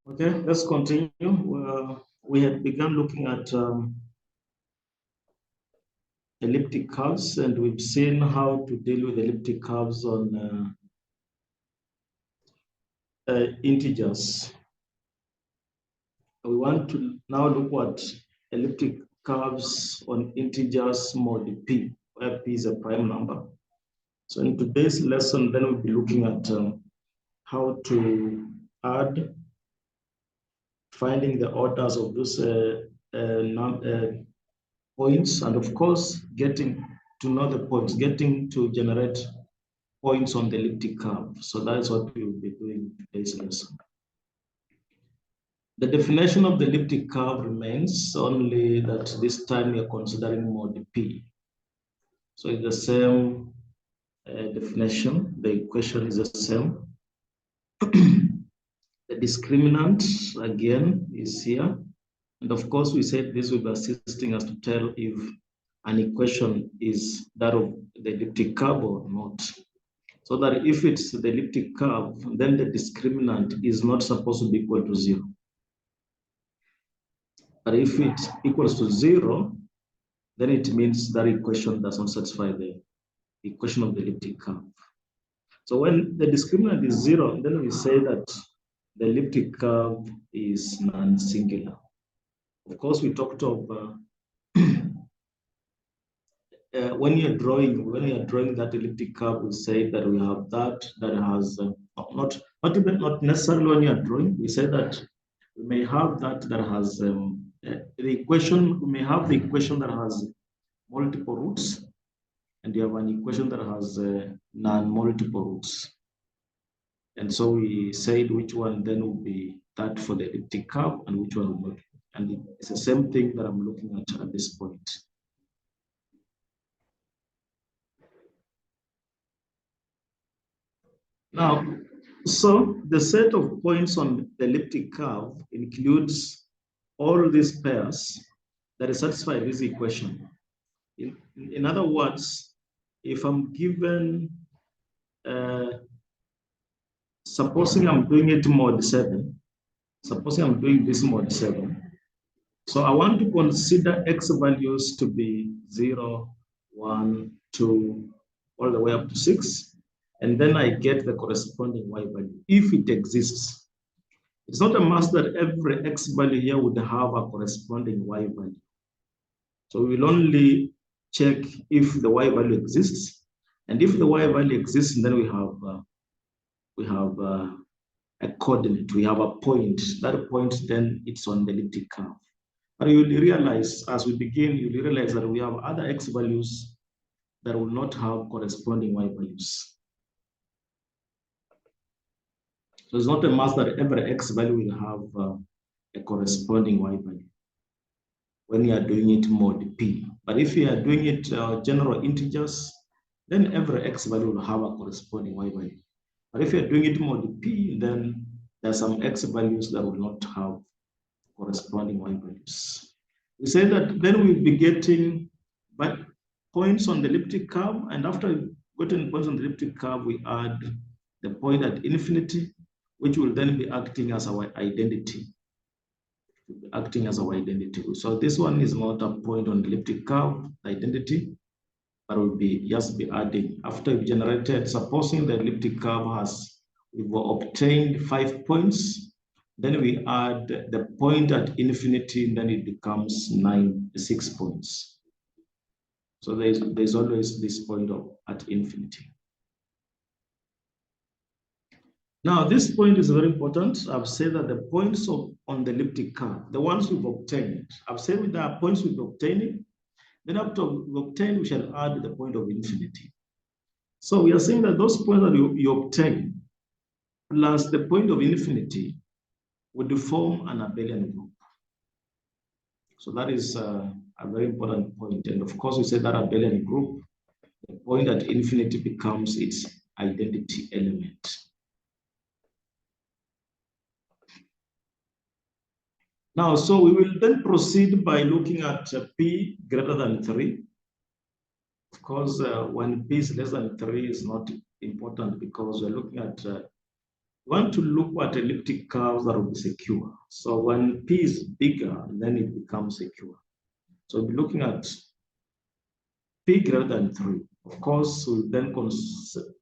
Okay, let's continue. We had begun looking at elliptic curves, and we've seen how to deal with elliptic curves on integers. We want to now look at elliptic curves on integers mod p, where p is a prime number. So in today's lesson, then we'll be looking at how to add, finding the orders of those points, and of course, getting to know the points, getting to generate points on the elliptic curve. So that's what we will be doing in today's lesson. The definition of the elliptic curve remains, only that this time we are considering mod p. So it's the same definition. The equation is the same. The discriminant, again, is here. And of course, we said this will be assisting us to tell if an equation is that of the elliptic curve or not. So that if it's the elliptic curve, then the discriminant is not supposed to be equal to 0. But if it equals to 0, then it means that equation does not satisfy the equation of the elliptic curve. So when the discriminant is 0, then we say that the elliptic curve is non-singular. Of course, we talked of when you're drawing that elliptic curve, we say that we have that has not necessarily when you're drawing. We say that we may have that has the equation. We may have the equation that has multiple roots, and you have an equation that has non-multiple roots. And so we said which one then will be that for the elliptic curve and which one will not. And it's the same thing that I'm looking at this point. Now, so the set of points on the elliptic curve includes all these pairs that satisfy this equation. In other words, if I'm given, supposing I'm doing it mod 7, supposing I'm doing this mod 7, so I want to consider x values to be 0, 1, 2, all the way up to 6. And then I get the corresponding y value, if it exists. It's not a must that every x value here would have a corresponding y value. So we will only check if the y value exists. And if the y value exists, then we have a coordinate, we have a point. That point, then it's on the elliptic curve. But you will realize, as we begin, you will realize that we have other x values that will not have corresponding y values. So it's not a must that every x value will have a corresponding y value when you are doing it mod p. But if you are doing it general integers, then every x value will have a corresponding y value. But if you're doing it mod p, then there are some x values that will not have corresponding y values. We say that then we'll be getting points on the elliptic curve, and after we've gotten points on the elliptic curve, we add the point at infinity, which will then be acting as our identity. So this one is not a point on the elliptic curve, identity, but will be just be adding. After we've generated, supposing the elliptic curve we've obtained 5 points, then we add the point at infinity, and then it becomes 6 points. So there's always this point at infinity. Now, this point is very important. I've said that the points on the elliptic curve, the ones we've obtained, I've said with the points we've obtained, then after we've obtained, we shall add the point of infinity. So we are saying that those points that you obtain plus the point of infinity would form an abelian group. So that is a very important point. And of course, we say that abelian group, the point at infinity becomes its identity element. Now, so we will then proceed by looking at p greater than 3. Of course, when p is less than 3 is not important because we're looking at We want to look at elliptic curves that will be secure. So when P is bigger, then it becomes secure. So we'll be looking at P greater than 3. Of course, we'll then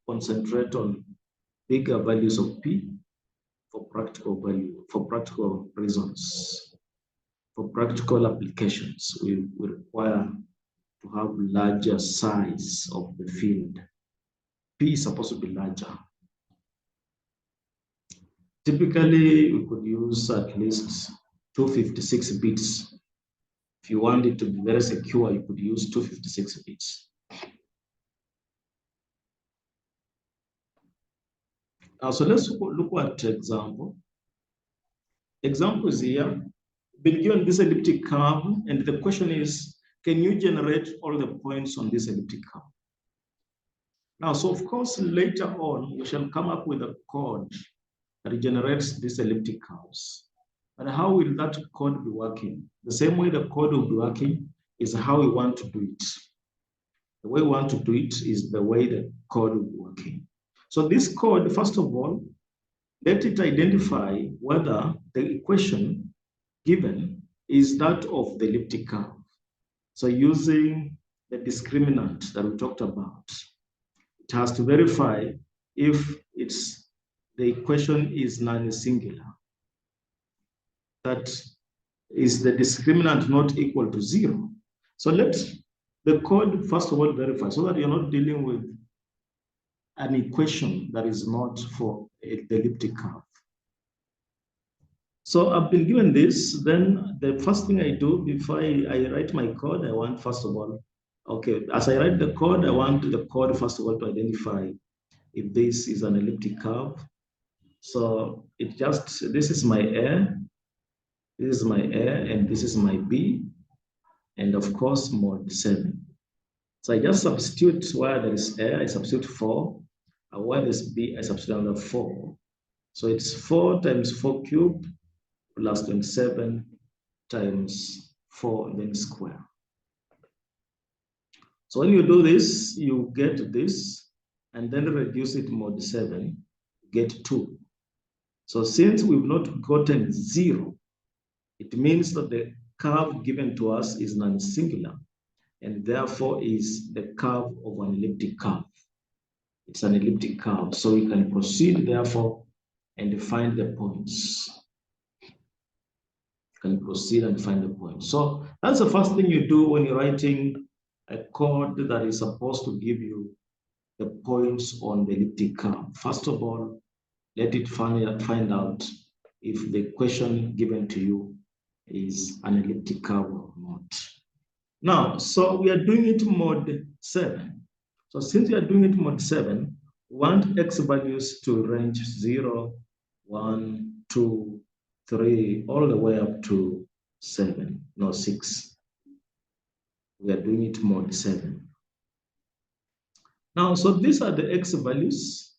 concentrate on bigger values of P for practical value, for practical reasons. For practical applications, we require to have larger size of the field. P is supposed to be larger. Typically, we could use at least 256 bits. If you want it to be very secure, you could use 256 bits. So let's look at example. Example is here. Been given this elliptic curve, and the question is, can you generate all the points on this elliptic curve? Now, so of course, later on, we shall come up with a code that generates these elliptic curves. And how will that code be working? The same way the code will be working is how we want to do it. The way we want to do it is the way the code will be working. So this code, first of all, let it identify whether the equation given is that of the elliptic curve. So using the discriminant that we talked about, it has to verify if the equation is non-singular. That is the discriminant not equal to 0. So let the code first of all verify so that you're not dealing with an equation that is not for the elliptic curve. So I've been given this, then the first thing I do before I write my code, I want first of all, okay, as I write the code, I want the code first of all to identify if this is an elliptic curve. So this is my A, this is my A, and this is my B, and of course, mod 7. So I just substitute where there is A, I substitute 4, and where there's B, I substitute another 4. So it's 4 times 4 cubed plus 27 times 4, and then square. So when you do this, you get this, and then reduce it mod 7, get 2. So since we've not gotten 0, it means that the curve given to us is non-singular, and therefore is the curve of an elliptic curve. It's an elliptic curve, so we can proceed therefore and find the points. You can proceed and find the points. So that's the first thing you do when you're writing a code that is supposed to give you the points on the elliptic curve. First of all, let it find out if the question given to you is an elliptic curve or not. Now, so we are doing it mod 7. So since we are doing it mod 7, we want x values to range 0, 1, 2, 3, all the way up to 7, no 6. We are doing it mod 7. Now, so these are the x values.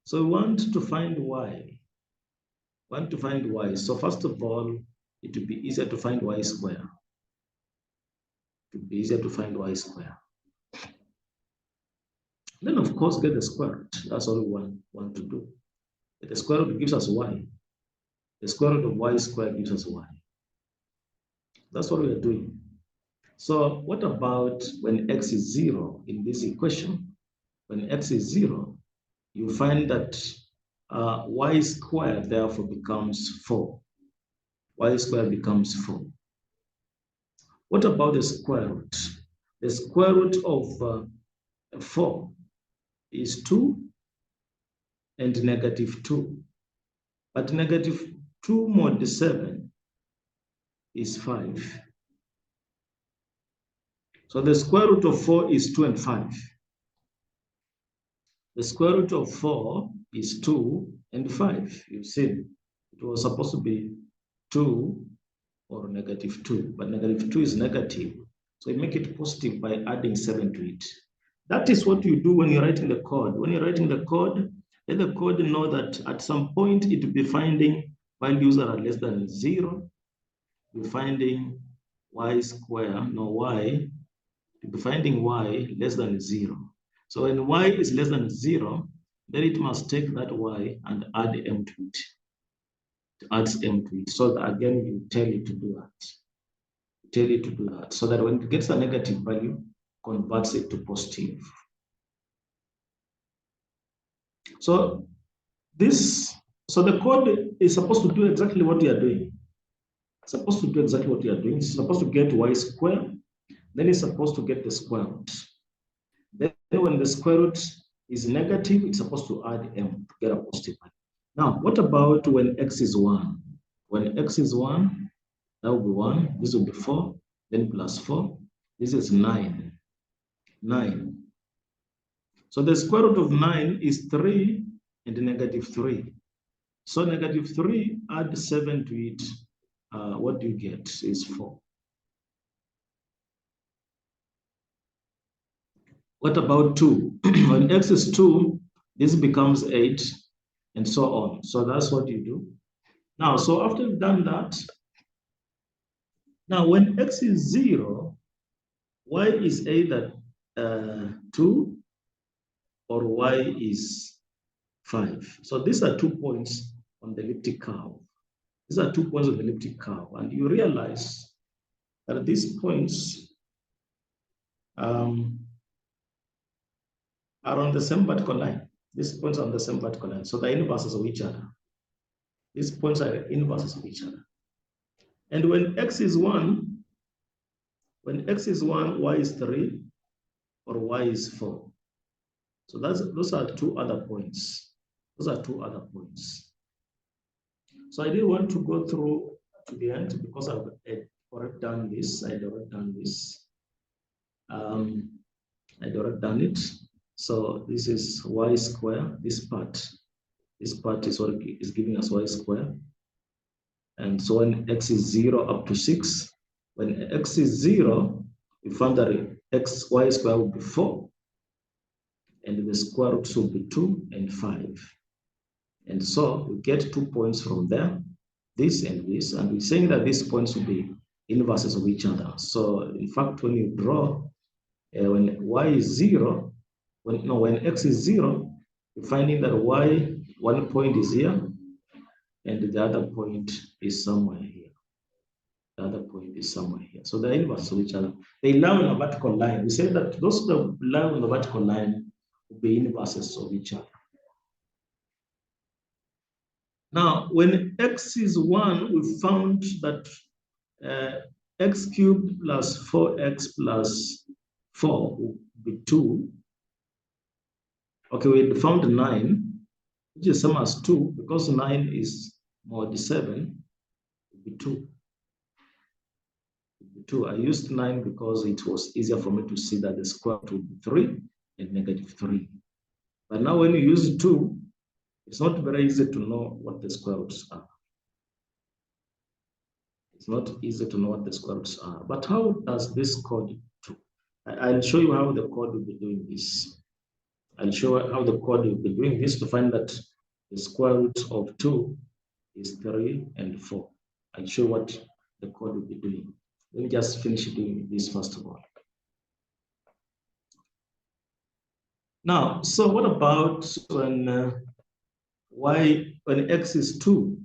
So we want to find y. So first of all, it would be easier to find y square. It would be easier to find y square. Then, of course, get the square root. That's all we want to do. The square root gives us y. The square root of y squared gives us y. That's what we are doing. So what about when x is 0 in this equation? When x is 0, you find that y squared therefore becomes 4. Y squared becomes 4. What about the square root? The square root of 4 is 2 and negative 2. But negative 2 mod 7 is 5. So the square root of 4 is 2 and 5. The square root of 4 is 2 and 5. You see, it was supposed to be 2 or negative 2, but negative 2 is negative. So you make it positive by adding 7 to it. That is what you do when you're writing the code. When you're writing the code, let the code know that at some point it will be finding values that are less than 0. You'll be finding y square, no y. You'll be finding y less than 0. So when y is less than 0, then it must take that y and add m to it. It adds m to it. So that again, you tell it to do that. Tell it to do that. So that when it gets a negative value, converts it to positive. So the code is supposed to do exactly what you are doing. It's supposed to do exactly what you are doing. It's supposed to get y squared, then it's supposed to get the square root. Then when the square root is negative, it's supposed to add m to get a positive value. Now, what about when x is 1? When x is 1, that will be 1. This will be 4, then plus 4. This is 9. 9. So the square root of 9 is 3 and negative 3. So negative 3, add 7 to it. What do you get? Is 4. What about 2? When x is 2, this becomes 8, and so on. So that's what you do. Now, so after you've done that, now when x is 0, y is either 2 or y is 5. So these are 2 points on the elliptic curve. These are 2 points on the elliptic curve. And you realize that these points are on the same vertical line. These points are on the same vertical line. So they're inverses of each other. These points are inverses of each other. And when x is 1, y is 3 or y is 4. So those are 2 other points. Those are 2 other points. So I didn't want to go through to the end because I've already done this. I'd already done this. I'd already done it. So this is y square. This part is what is giving us y square. And so when x is 0 up to 6, when x is 0, we found that y square will be 4, and the square roots will be 2 and 5. And so we get 2 points from there, this and this, and we're saying that these points will be inverses of each other. So in fact, when you draw, when y is 0, when x is 0, you're finding that one point is here, and the other point is somewhere here. The other point is somewhere here. So they're inverses of each other. They lie on a vertical line. We say that those that lie on the vertical line will be inverses of each other. Now, when x is 1, we found that x cubed plus 4x plus 4 will be 2. Okay, we found 9, which is same as 2, because 9 is mod 7, will be 2. 2. I used 9 because it was easier for me to see that the square root would be 3 and negative 3. But now when you use 2, it's not very easy to know what the square roots are. It's not easy to know what the square roots are. But how does this code do? I'll show you how the code will be doing this. I'll show you how the code will be doing this to find that the square root of 2 is 3 and 4. I'll show you what the code will be doing. Let me just finish doing this first of all. Now, so what about when when x is 2?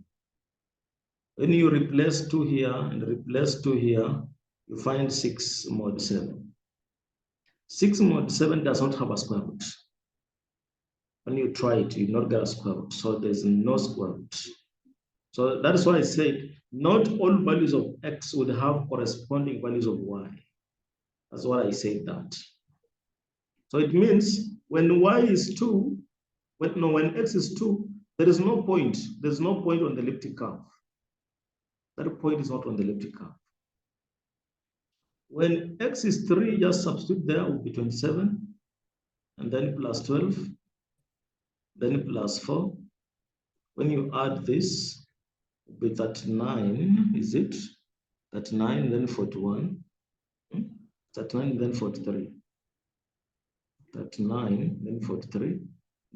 When you replace 2 here and replace 2 here, you find 6 mod 7. 6 mod 7 does not have a square root. When you try it, you not get a square root. So there's no square root. So that's why I said not all values of x would have corresponding values of y. That's why I said that. So it means when y is 2, when x is 2, there is no point. There's no point on the elliptic curve. That point is not on the elliptic curve. When x is 3, just substitute there, will be 27, and then plus 12, then plus 4. When you add this, it will be 39, is it? 39, then 41. 39, then 43. 39, then 43.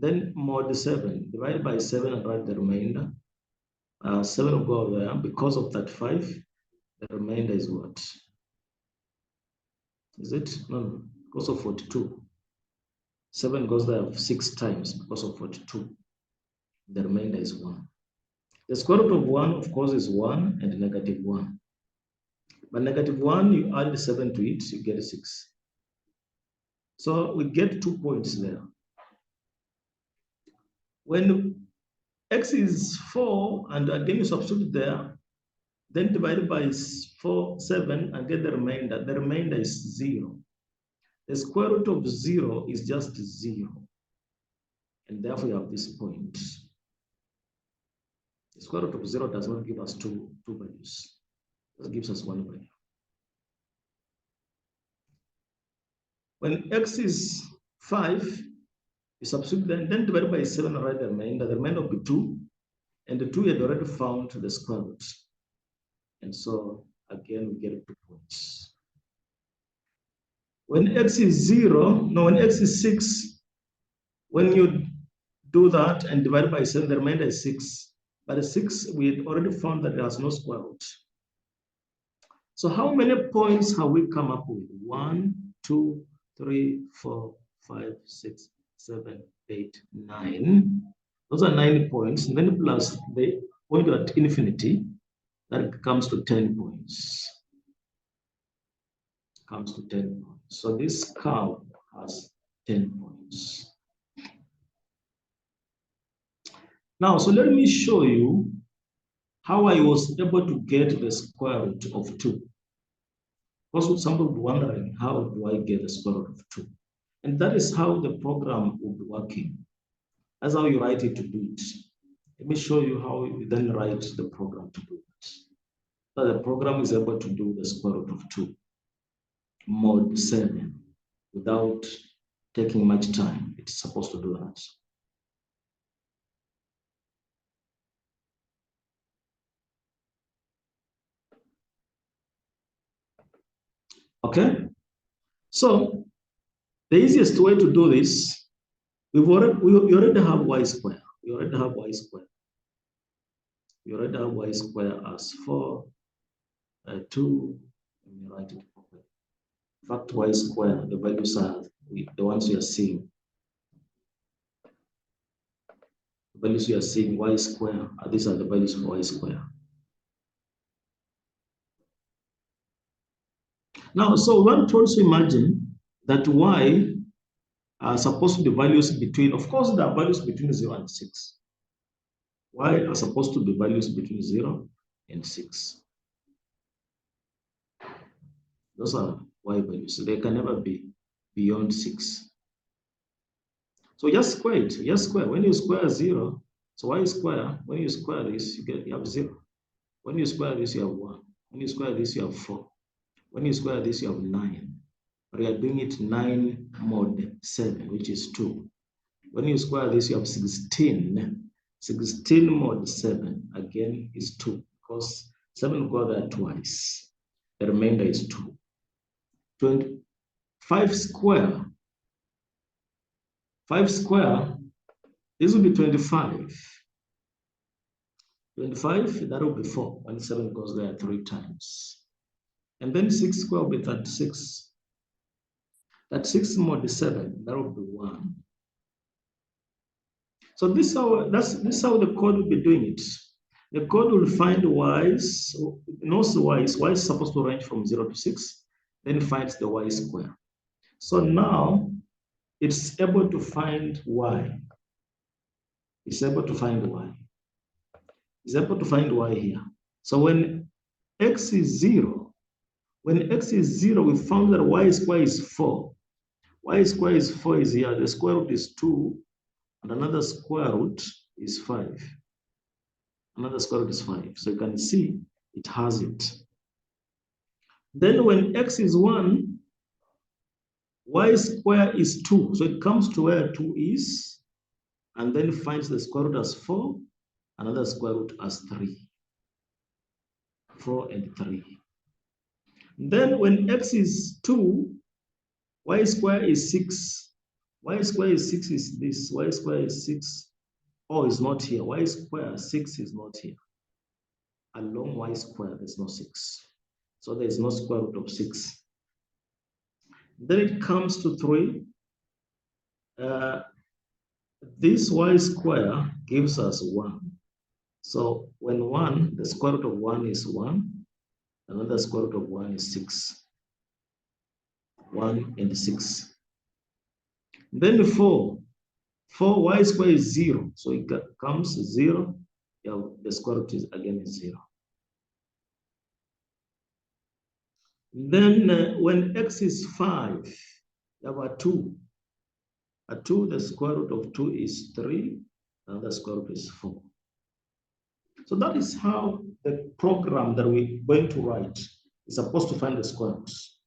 Then mod 7, divide by 7 and write the remainder. 7 will go there. Because of that 5, the remainder is what? Is it? No, because of 42. 7 goes there 6 times because of 42. The remainder is 1. The square root of 1, of course, is 1 and negative 1. But negative 1, you add 7 to it, you get 6. So we get 2 points there. When x is 4, and again you substitute there, then divide by 4, 7, and get the remainder. The remainder is 0. The square root of 0 is just 0. And therefore you have this point. The square root of 0 does not give us two values. It gives us 1 value. When x is 5, you substitute then divide by 7 and write the remainder. The remainder will be 2. And the 2 you had already found the square root. And so again we get 2 points. When x is 0, no, when x is 6, when you do that and divide by 7, the remainder is 6. But the 6, we had already found that it has no square root. So how many points have we come up with? 1, 2, 3, 4, 5, 6, 7, 8, 9. Those are 9 points. And then plus the point at infinity, that comes to 10 points. Comes to 10 points. So this curve has 10 points. Now, so let me show you how I was able to get the square root of 2. Also, somebody would be wondering, how do I get the square root of 2? And that is how the program will be working. That's how you write it to do it. Let me show you how you then write the program to do it. So the program is able to do the square root of 2, mod 7, without taking much time. It's supposed to do that. Okay, so the easiest way to do this, we already have y square. We already have y square. We already have y square as 4, 2. Let me write it properly. In fact, y square, the values are the ones we are seeing. The values we are seeing, y square, these are the values for y square. Now, so we want to also imagine that y are supposed to be values between, of course, there are values between 0 and 6. Y are supposed to be values between 0 and 6. Those are y values. So they can never be beyond 6. So just square it. Just square. When you square 0, so y square, when you square this, you have 0. When you square this, you have 1. When you square this, you have 4. When you square this, you have 9. But we are doing it 9 mod 7, which is 2. When you square this, you have 16. 16 mod 7, again, is 2, because 7 will go there twice. The remainder is 2. 5 square. 5 square, this will be 25. 25, that will be 4, when 7 goes there 3 times. And then 6 square will be 36. 36 mod 7, that will be 1. So this is how the code will be doing it. The code will find y's, knows y's. Y is supposed to range from 0 to 6, then it finds the y square. So now it's able to find y. It's able to find y. It's able to find y here. So when x is 0, when x is 0, we found that y square is 4. Y square is 4 is here. The square root is 2, and another square root is 5. Another square root is 5. So you can see it has it. Then when x is 1, y square is 2. So it comes to where 2 is, and then finds the square root as 4, another square root as 3. 4 and 3. Then when x is 2, y square is 6. Y square is 6 is this. Y square is 6. Oh, it's not here. Y square 6 is not here. Along y square, there's no 6. So there's no square root of 6. Then it comes to 3. this y square gives us 1. So when 1, the square root of 1 is 1, another square root of 1 is 6. 1 and 6. Then 4 y square is 0. So it comes 0. Yeah, the square root is again 0. Then when x is 5, you have a 2. A 2, the square root of 2 is 3, and the square root is 4. So that is how the program that we're going to write is supposed to find the square roots.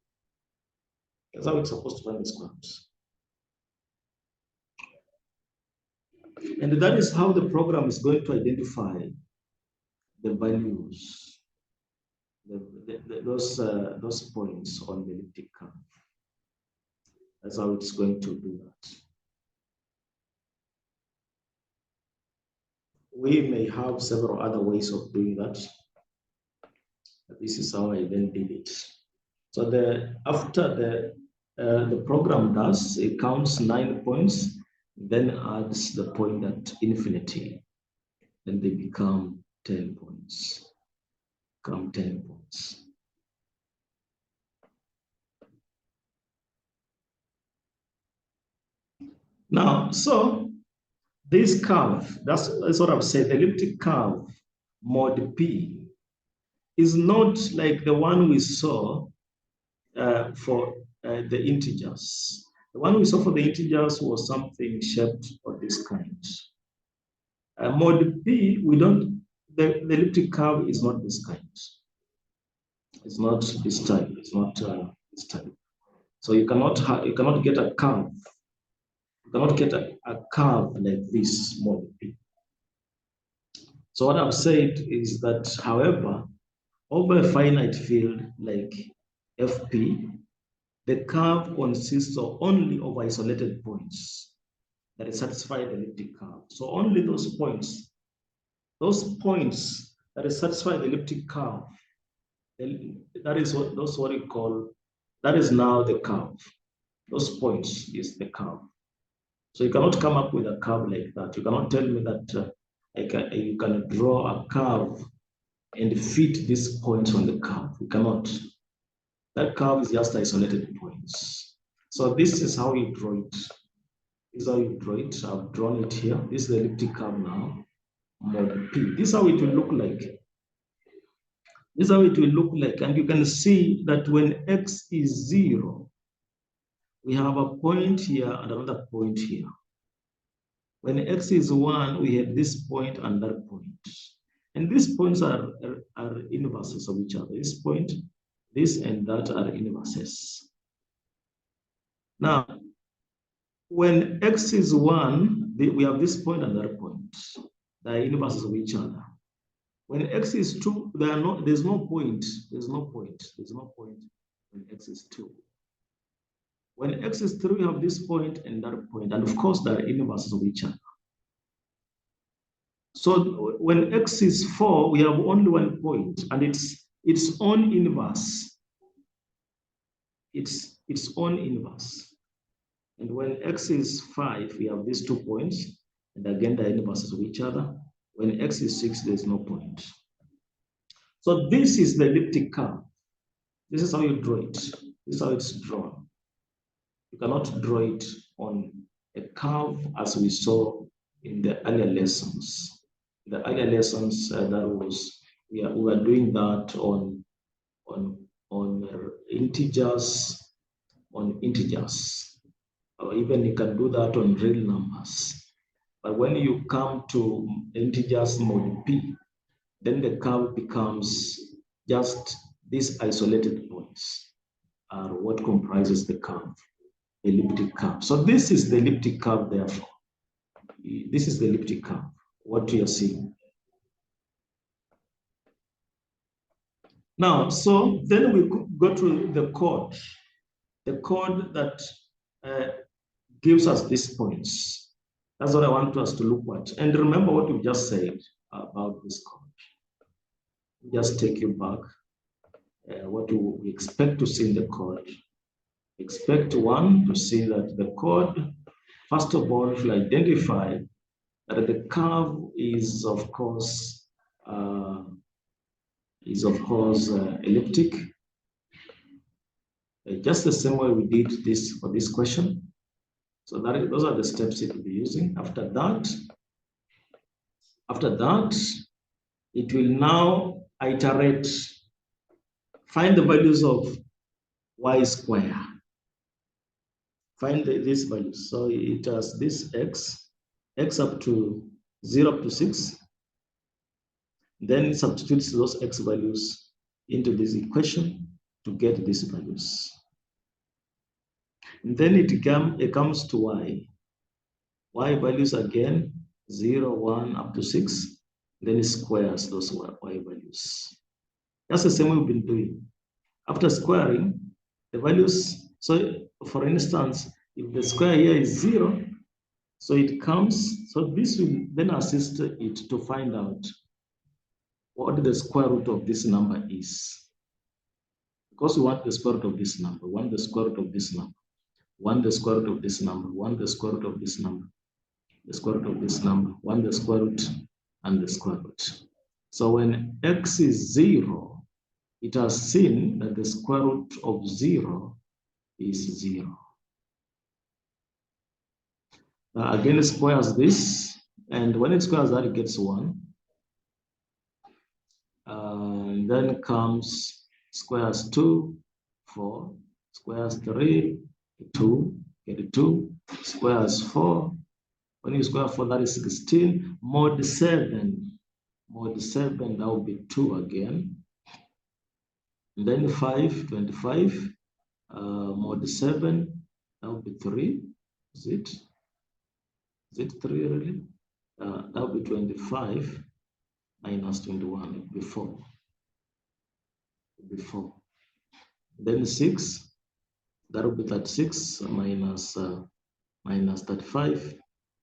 That's how it's supposed to find the square roots. And that is how the program is going to identify the values, those points on the elliptic curve. That's how it's going to do that. We may have several other ways of doing that. This is how I then did it. So after the program does, it counts 9 points, then adds the point at infinity. Then they become 10 points. Become 10 points. Now, so this curve, that's what I've said, the elliptic curve, mod P, is not like the one we saw for the integers. The one we saw for the integers was something shaped of this kind. Mod P, the elliptic curve is not this kind. It's not this type. It's not this type. So you cannot get a curve. You cannot get a curve like this mod P. So what I've said is that, however, over a finite field like FP, the curve consists only of isolated points that satisfy the elliptic curve. So only those points that satisfy the elliptic curve, that is now the curve. Those points is the curve. So you cannot come up with a curve like that. You cannot tell me that you can draw a curve and fit these points on the curve. You cannot. That curve is just isolated points. So this is how you draw it. This is how you draw it. I've drawn it here. This is the elliptic curve now. Mod P. This is how it will look like. This is how it will look like. And you can see that when x is 0, we have a point here and another point here. When x is 1, we have this point and that point. And these points are inverses of each other. This point, this and that are inverses. Now, when x is 1, we have this point and that point. They are inverses of each other. When x is 2, there's no point. There's no point when x is 2. When x is 3, we have this point and that point. And of course, they are inverses of each other. So when x is 4, we have only one point, and its own inverse. Its own inverse. And when x is 5, we have these 2 points, and again, the inverses of each other. When x is 6, there's no point. So this is the elliptic curve. This is how you draw it. This is how it's drawn. You cannot draw it on a curve as we saw in the earlier lessons. The earlier lessons we were doing that on integers, or even you can do that on real numbers. But when you come to integers mod P, then the curve becomes just these isolated points are what comprises the curve, elliptic curve. So this is the elliptic curve, therefore. This is the elliptic curve, what you are seeing. Now, so then we go to the code that gives us these points. That's what I want us to look at. And remember what we just said about this code. Just take you back. What we expect to see in the code. Expect one to see that the code first of all, if you identify that the curve is of course elliptic, just the same way we did this for this question. So those are the steps it will be using. After that, it will now iterate, find the values of y square. Find these values. So it has this x up to 0 up to 6. Then it substitutes those x values into this equation to get these values. And then it comes to y. Y values again, 0, 1, up to 6. Then it squares those y values. That's the same way we've been doing. After squaring, the values, so for instance, if the square here is 0, so it comes, so this will then assist it to find out what the square root of this number is. Because we want the square root of this number, we want the square root of this number, one the square root of this number, one the square root of this number, the square root of this number, one the square root, and the square root. So when x is 0, it has seen that the square root of 0 is 0. Now again, it squares this, and when it squares that, it gets 1. And then comes squares 2, 4, squares 3, 2, get 2, squares 4. When you square 4, that is 16. Mod 7, that will be 2 again. And then 5, 25. Mod 7, that will be 3. Is it 3 really? That will be 25 minus 21, before. Then 6, that will be 36 minus 35,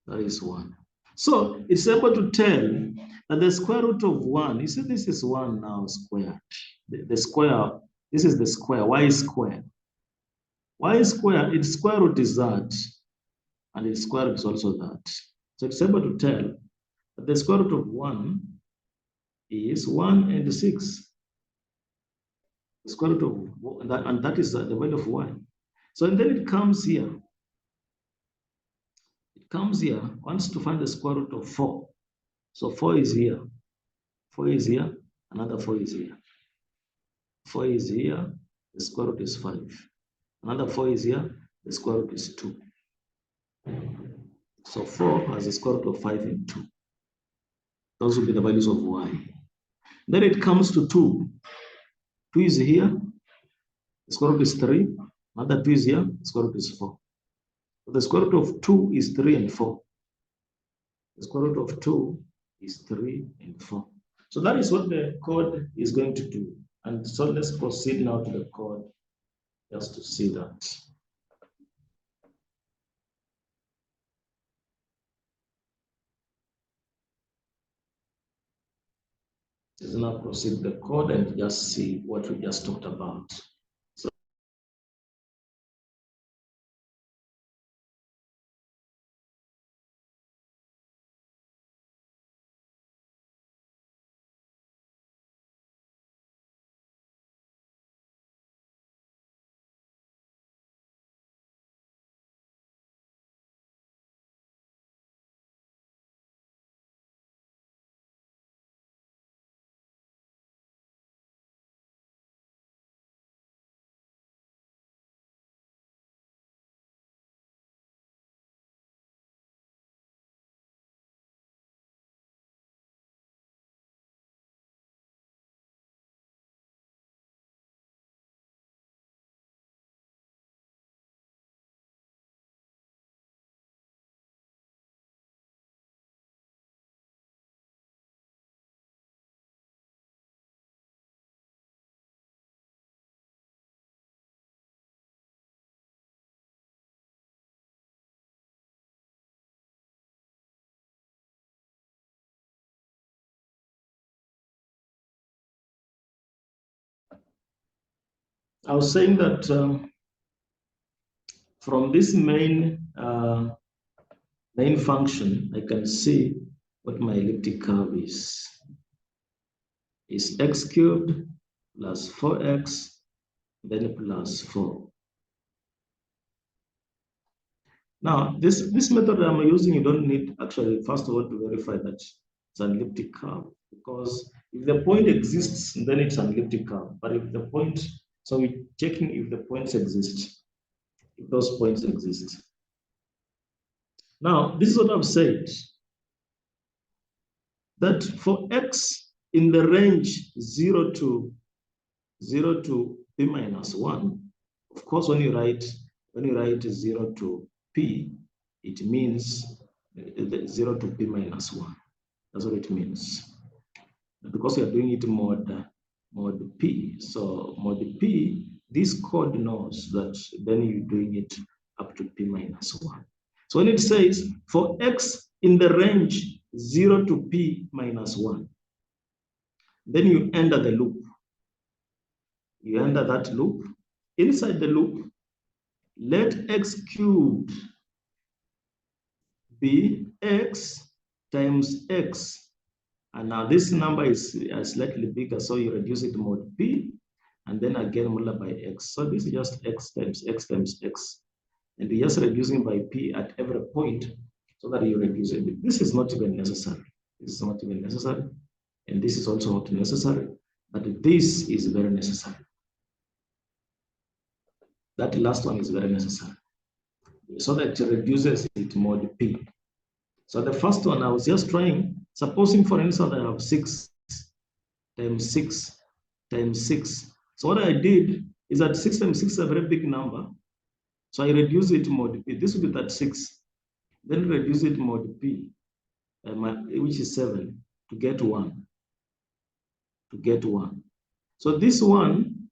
that is 1. So it's able to tell that the square root of 1, you see this is 1 now squared. The square, this is the square, y square. Y square, its square root is that, and its square root is also that. So it's able to tell that the square root of 1 is 1 and 6. The square root of that, and that is the value of y. So and then it comes here. Wants to find the square root of 4. So 4 is here. 4 is here. Another 4 is here. 4 is here. The square root is 5. Another 4 is here. The square root is 2. So 4 has a square root of 5 and 2. Those will be the values of y. Then it comes to 2. 2 is here. The square root is 3. Another 2 is here. The square root is 4. So the square root of 2 is 3 and 4. The square root of 2 is 3 and 4. So that is what the code is going to do. And so let's proceed now to the code just to see that. Let's now proceed the code and just see what we just talked about. So I was saying that from this main main function, I can see what my elliptic curve is. Is x cubed plus 4x, then plus 4. Now, this method I'm using, you don't need actually, first of all, to verify that it's an elliptic curve, because if the point exists, then it's an elliptic curve. But if the point, so we're checking if the points exist, if those points exist. Now, this is what I've said, that for x in the range 0 to p minus 1, of course, when you write 0 to p, it means 0 to p minus 1. That's what it means. Because we are doing it mod p. So mod p, this code knows that then you're doing it up to p minus 1. So when it says for x in the range 0 to p minus 1, then you enter the loop. You enter that loop. Inside the loop, let x cubed be x times x. And now this number is slightly bigger, so you reduce it mod p, and then again multiply by x. So this is just x times x times x. And you're just reducing by p at every point so that you reduce it. This is not even necessary. This is not even necessary. And this is also not necessary. But this is very necessary. That last one is very necessary. So that it reduces it mod p. So the first one, I was just trying, supposing for instance I have 6 times 6 times 6. So what I did is that 6 times 6 is a very big number. So I reduce it mod p. This would be 36. Then reduce it mod p, which is 7, to get 1. To get 1. So this one,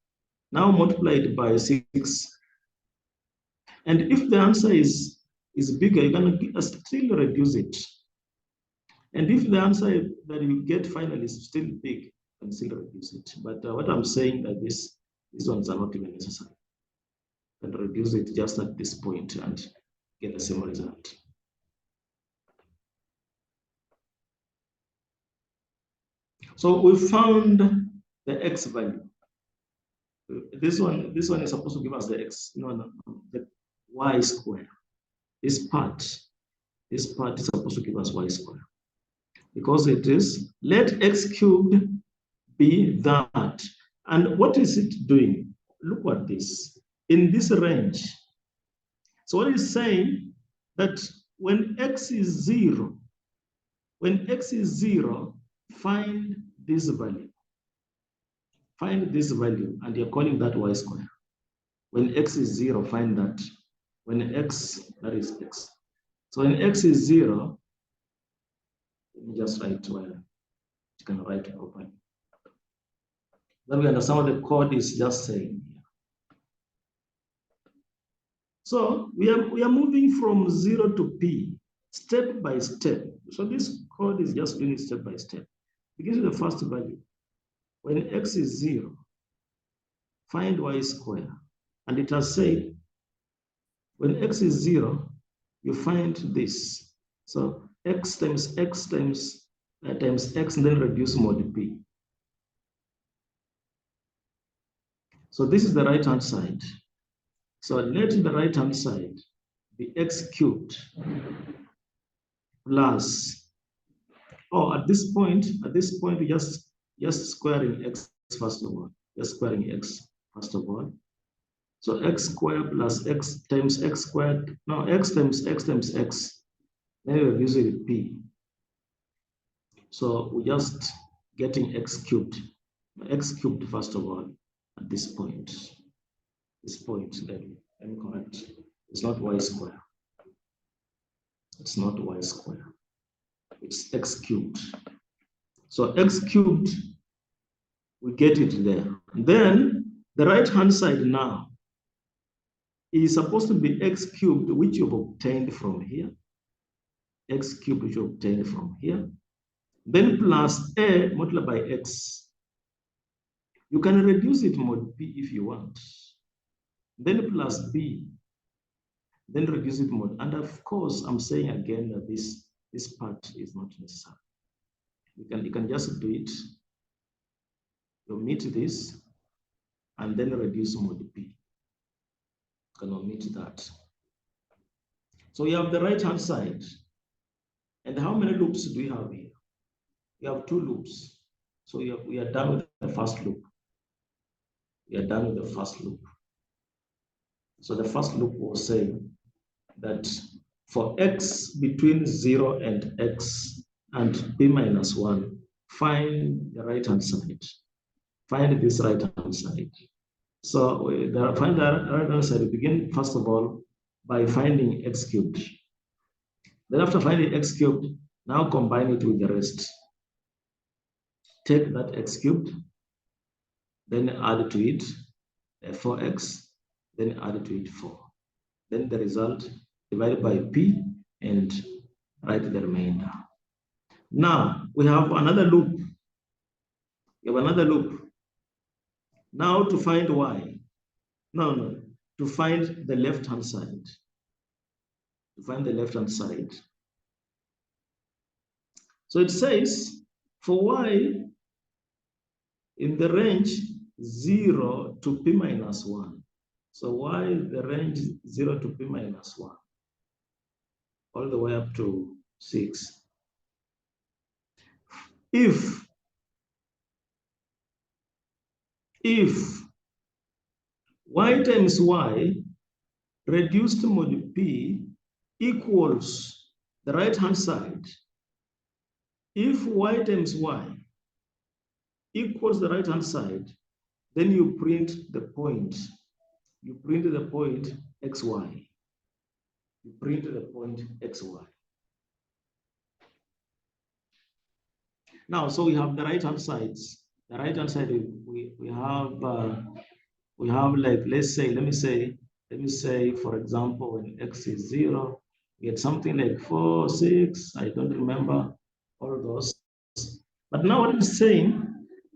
now multiplied by 6. And if the answer is bigger, you're going to still reduce it. And if the answer that you get finally is still big, you can still reduce it. But what I'm saying that these ones are not even necessary. You can reduce it just at this point and get the same result. So we found the x value. This one is supposed to give us the x, no, the y square. This part is supposed to give us y square. Because it is, let x cubed be that. And what is it doing? Look at this. In this range. So what is saying that when x is 0, find this value. Find this value, and you're calling that y square. When x is 0, find that. When x, that is x. So when x is 0, let me just write where you can write properly. Then we understand what the code is just saying. So we are moving from 0 to p, step by step. So this code is just doing it step by step. It gives you the first value. When x is 0, find y square. And it has said, when x is 0, you find this. So x times x times x, and then reduce mod p. So this is the right-hand side. So let the right-hand side be x cubed plus, at this point, we just squaring x first of all. Just squaring x first of all. So x squared plus x times x squared. No, x times x times x. Then we reduce it with p. So we're just getting x cubed. X cubed first of all at this point. This point, let me correct. It's not y square. It's not y square. It's x cubed. So x cubed, we get it there. Then the right-hand side now is supposed to be x cubed, which you've obtained from here. X cubed, which you obtained from here. Then plus a multiplied by x. You can reduce it mod b if you want. Then plus b. then reduce it more. And of course, I'm saying again that this part is not necessary. You can just do it. You omit this, and then reduce mod p. You can omit that. So you have the right-hand side. And how many loops do we have here? We have 2 loops. So we are done with the first loop. We are done with the first loop. So the first loop was saying that for x between 0 and x and p minus 1, find the right-hand side. Find this right-hand side. So find the right-hand side. We begin, first of all, by finding x cubed. Then after finding x cubed, now combine it with the rest. Take that x cubed, then add to it 4x, then add to it 4. Then the result divided by p and write the remainder. Now we have another loop. We have another loop. Now to find y. No. To find the left-hand side. To find the left-hand side. So it says for y in the range 0 to p minus 1. So y is the range 0 to p minus 1, all the way up to 6. If y times y reduced mod p equals the right-hand side, if y times y equals the right-hand side, then you print the point. You print the point xy. You print the point xy. Now, so we have the right-hand sides. The right-hand side, we have like, let me say, for example, when x is 0, we get something like 4, 6, I don't remember all those. But now what it's saying,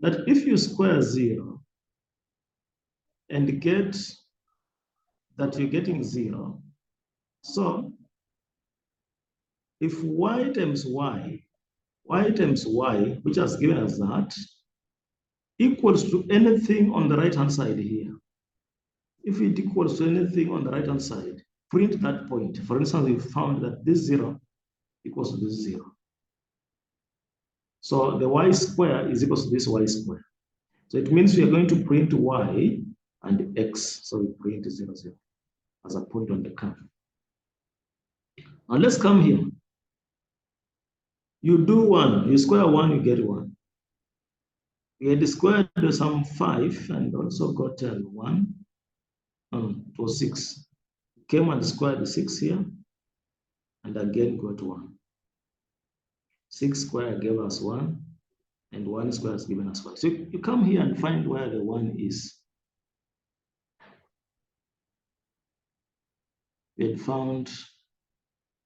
that if you square 0 and get that you're getting 0, so if y times y, which has given us that, equals to anything on the right-hand side here. If it equals to anything on the right-hand side, print that point. For instance, we found that this 0 equals to this 0. So the y square is equal to this y square. So it means we are going to print y and x. So we print 0, 0 as a point on the curve. Now let's come here. You do 1, you square 1, you get 1. We had squared some 5 and also got 1. It was 6. Came and squared 6 here and again got 1. 6 square gave us 1 and 1 square has given us 1. So you come here and find where the 1 is. We had found,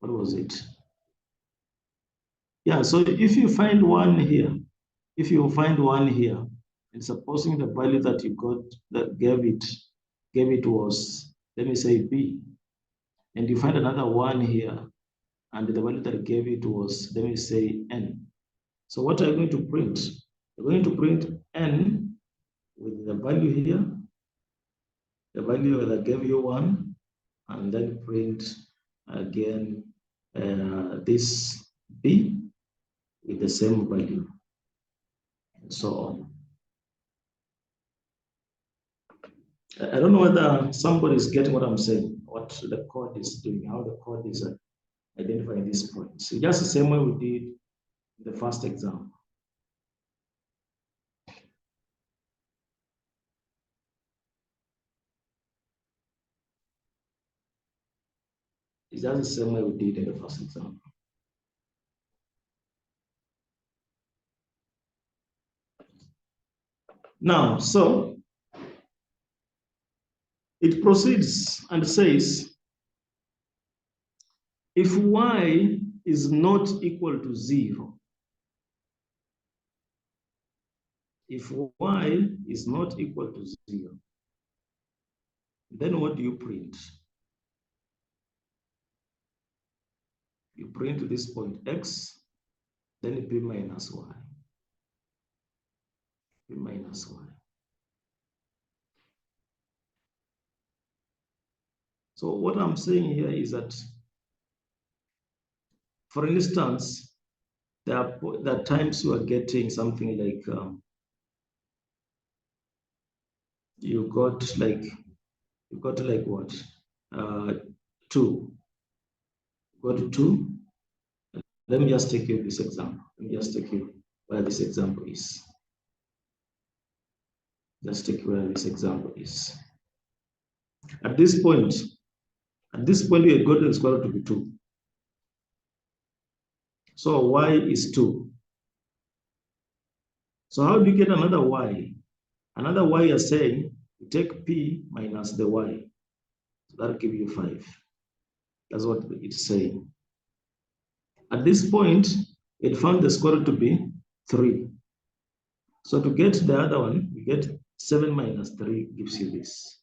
what was it? Yeah, so if you find 1 here, and supposing the value that you got that gave it was, let me say b, and you find another 1 here, and the value that gave it was, let me say n. So what are you going to print? You're going to print n with the value here, the value that gave you 1, and then print again this b with the same value, and so on. I don't know whether somebody is getting what I'm saying, what the code is doing, how the code is identifying these points. So just the same way we did in the first example. It's just the same way we did in the first example. Now, so it proceeds and says, if y is not equal to 0, if y is not equal to 0, then what do you print? you print this point x, then p minus y. P minus y. So what I'm saying here is that, for instance, there are times you are getting something like you got like what? 2. Go to 2. Let me just take you this example. Let me just take you where this example is. Just take where this example is. At this point, we have got the square root to be 2. So y is 2. So how do you get another y? Another y is saying you take p minus the y. So that'll give you 5. That's what it's saying. At this point, it found the square root to be 3. So to get the other one, we get 7 minus 3 gives you this.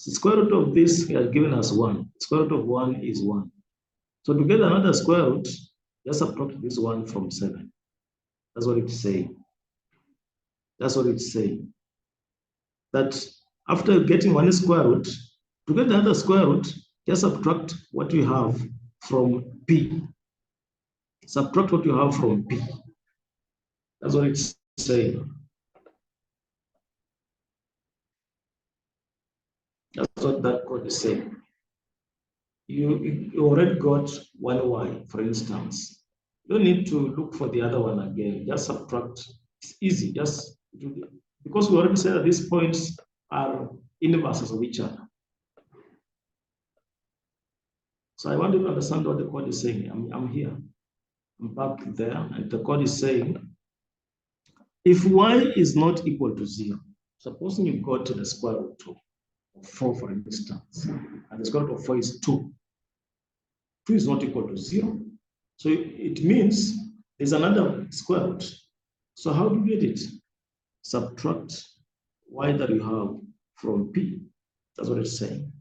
The square root of this has given us 1. The square root of 1 is 1. So to get another square root, just subtract this 1 from 7. That's what it's saying. That's what it's saying. That after getting one square root, to get the other square root, just subtract what you have from p. Subtract what you have from p. That's what it's saying. That's what that code is saying. You already got 1y, for instance. You don't need to look for the other one again. Just subtract. It's easy. Just because we already said that these points are inverses of each other. So I want you to understand what the code is saying. I'm here. I'm back there, and the code is saying, if y is not equal to 0, supposing you go to the square root of 4, for instance, and the square root of 4 is 2. 2 is not equal to 0. So it means there's another square root. So how do you get it? Subtract y that you have from p. That's what it's saying.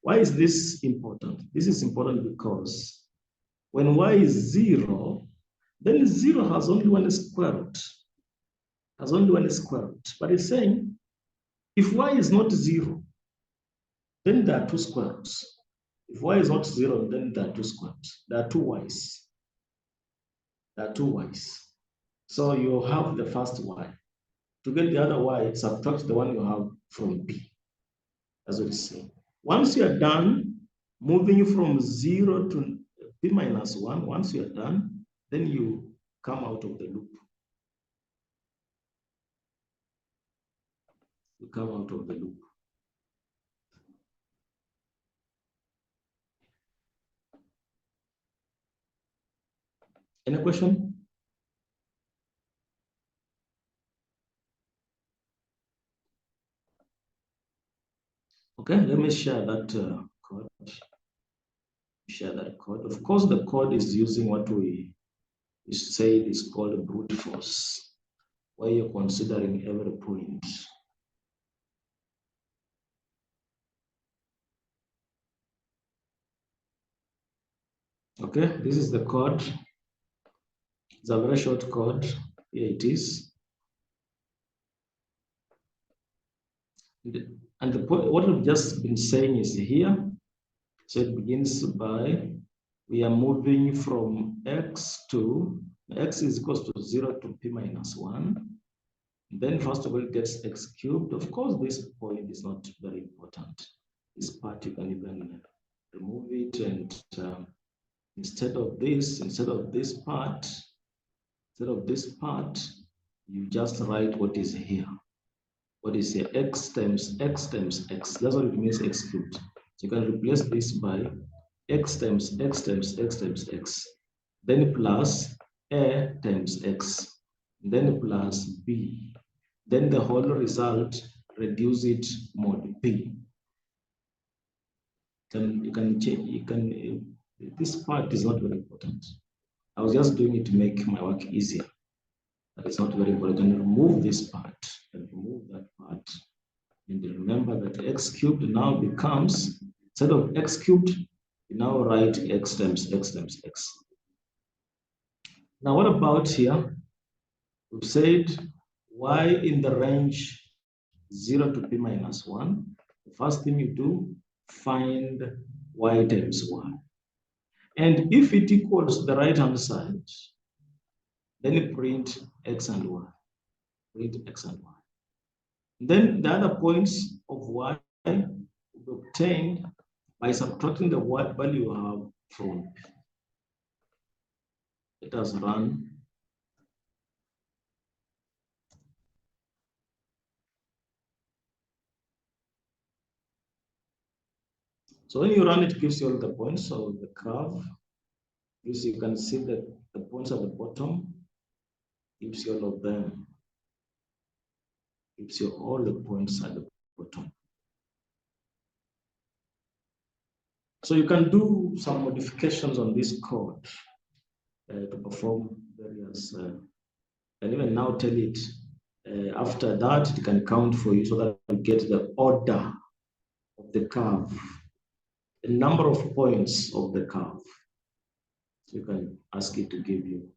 Why is this important? This is important because when y is 0, then 0 has only one square root. Has only one square root. But it's saying if y is not 0, then there are 2 square roots. If y is not 0, then there are 2 square roots. There are 2 y's. There are 2 y's. So you have the first y. To get the other y, subtract the one you have from p. That's what it's saying. Once you are done moving from 0 to p minus 1, once you are done, then you come out of the loop. You come out of the loop. Any question? Okay, let me share that code. Share that code. Of course, the code is using what we say is called brute force, where you're considering every point. Okay, this is the code. It's a very short code. Here it is. And what we've just been saying is here. So it begins by, we are moving from x to, x is equal to 0 to p minus 1. Then first of all, it gets x cubed. Of course, this point is not very important. This part, you can even remove it. And instead of this part, you just write what is here. What is here? X times x times x. That's what it means, x cubed. So you can replace this by x times x times x times x. Then plus a times x. Then plus b. Then the whole result, reduce it mod p. You can change, this part is not very important. I was just doing it to make my work easier. But it's not very important. You can remove this part and remove that part. And remember that x cubed now becomes, instead of x cubed, You now write x times x times x. Now what about here? We've said y in the range 0 to p minus 1. The first thing you do, find y times y. And if it equals the right-hand side, then you print x and y. Print x and y. Then the other points of y will be obtained by subtracting the value you have from p. Let us run. So when you run, it gives you all the points of the curve. You can see that the points at the bottom gives you all of them. Gives you all the points at the bottom. So you can do some modifications on this code to perform various, and even now tell it. After that, it can count for you so that you get the order of the curve, the number of points of the curve. So you can ask it to give you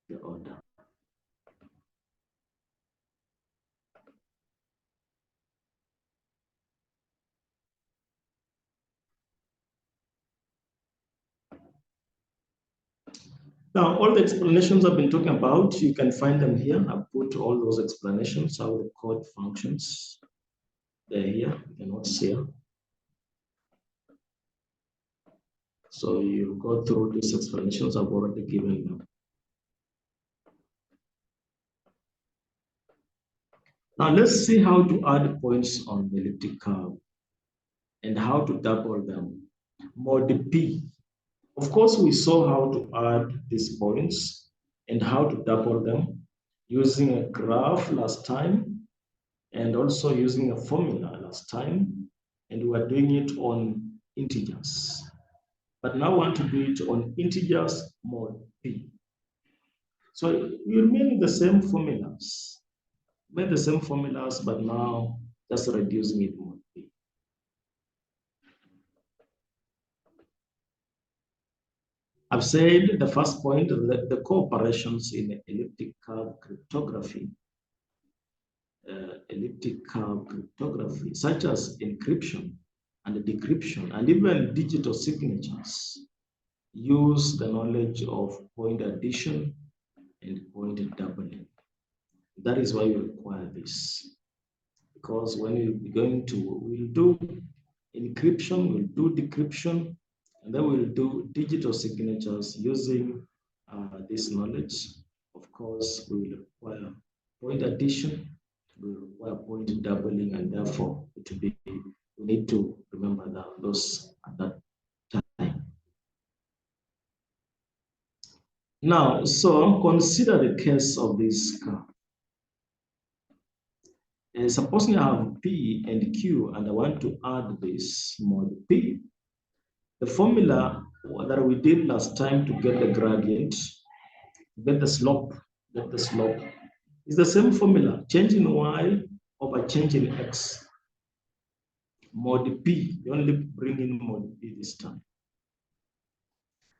the order. Now, all the explanations I've been talking about, you can find them here. I've put all those explanations, how the code functions. They're here, the notes here. So you go through these explanations I've already given them. Now let's see how to add points on the elliptic curve and how to double them. Mod P. Of course, we saw how to add these points and how to double them using a graph last time and also using a formula last time. And we were doing it on integers. But now I want to do it on integers mod P. So we remain the same formulas. Made the same formulas, but now just reducing it mod P. I've said the first point, the cooperations in elliptic curve cryptography, such as encryption and decryption, and even digital signatures, use the knowledge of point addition and point doubling. That is why you require this. Because when we're going to, we'll do encryption, we'll do decryption, and then we'll do digital signatures using this knowledge. Of course, we will require point addition, we will require point doubling, and therefore it will be, we need to remember that those at that time. Now, so consider the case of this curve. Supposing I have P and Q and I want to add this mod P. The formula that we did last time to get the gradient, get the slope, is the same formula, change in y over change in x. Mod P, you only bring in mod P this time.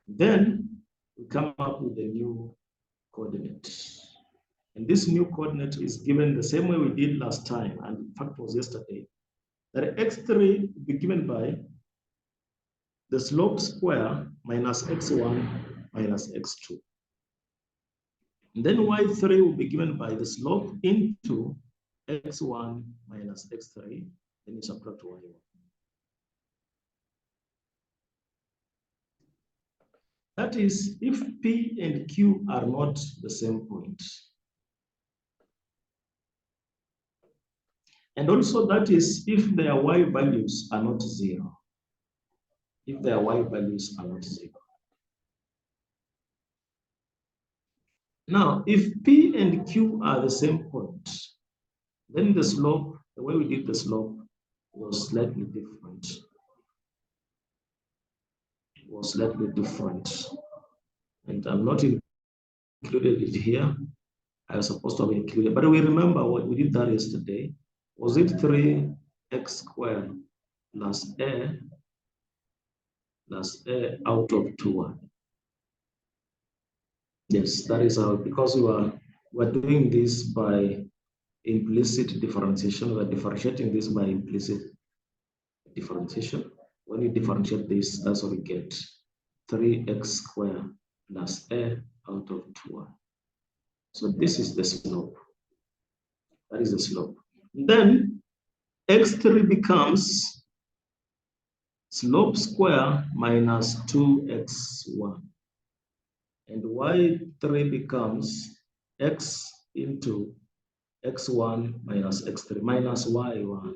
Then we come up with a new coordinate. And this new coordinate is given the same way we did last time, and in fact was yesterday. That x3 will be given by the slope square minus x1 minus x2. And then y3 will be given by the slope into x1 minus x3, then you subtract y1. That is, if P and Q are not the same point. And also that is if their y values are not 0. If their y values are not 0. Now, if P and Q are the same point, then the slope, the way we did the slope was slightly different. And I'm not included it here. I was supposed to have included, but we remember what we did that yesterday. Was it 3x squared plus a plus a out of 2y. Yes, that is how, because we're doing this by implicit differentiation. We're differentiating this by implicit differentiation. When you differentiate this, that's what we get. 3x squared plus a out of 2y. So this is the slope. That is the slope. Then x3 becomes slope square minus 2x1. And y3 becomes x into x1 minus x3 minus y1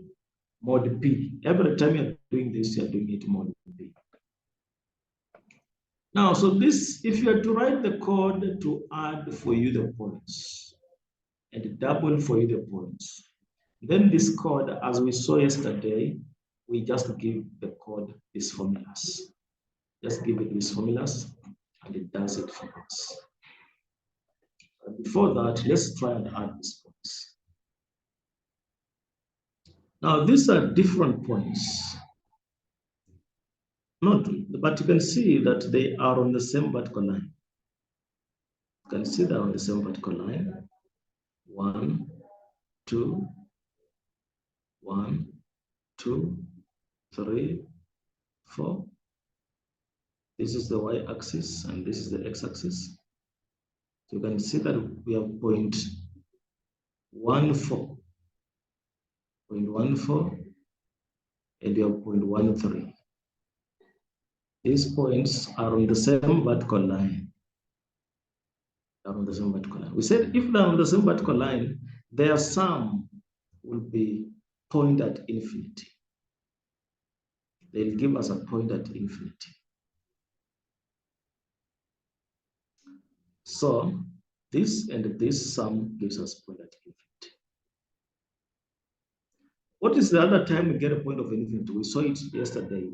mod p. Every time you're doing this, you're doing it mod p. Now, so this, if you are to write the code to add for you the points and double for you the points, then this code, as we saw yesterday, we just give the code these formulas. Just give it these formulas and it does it for us. But before that, let's try and add these points. Now, these are different points. Not, but you can see that they are on the same vertical line. You can see they're on the same vertical line. 1, 2, 1, 2, 3, 4. This is the y-axis and this is the x-axis. So you can see that we have 0.14, 0.14, and we have 0.13. These points are on the same vertical line. They are on the same vertical line. We said if they are on the same vertical line, their sum will be point at infinity. They'll give us a point at infinity. So this and this sum gives us point at infinity. What is the other time we get a point of infinity? We saw it yesterday.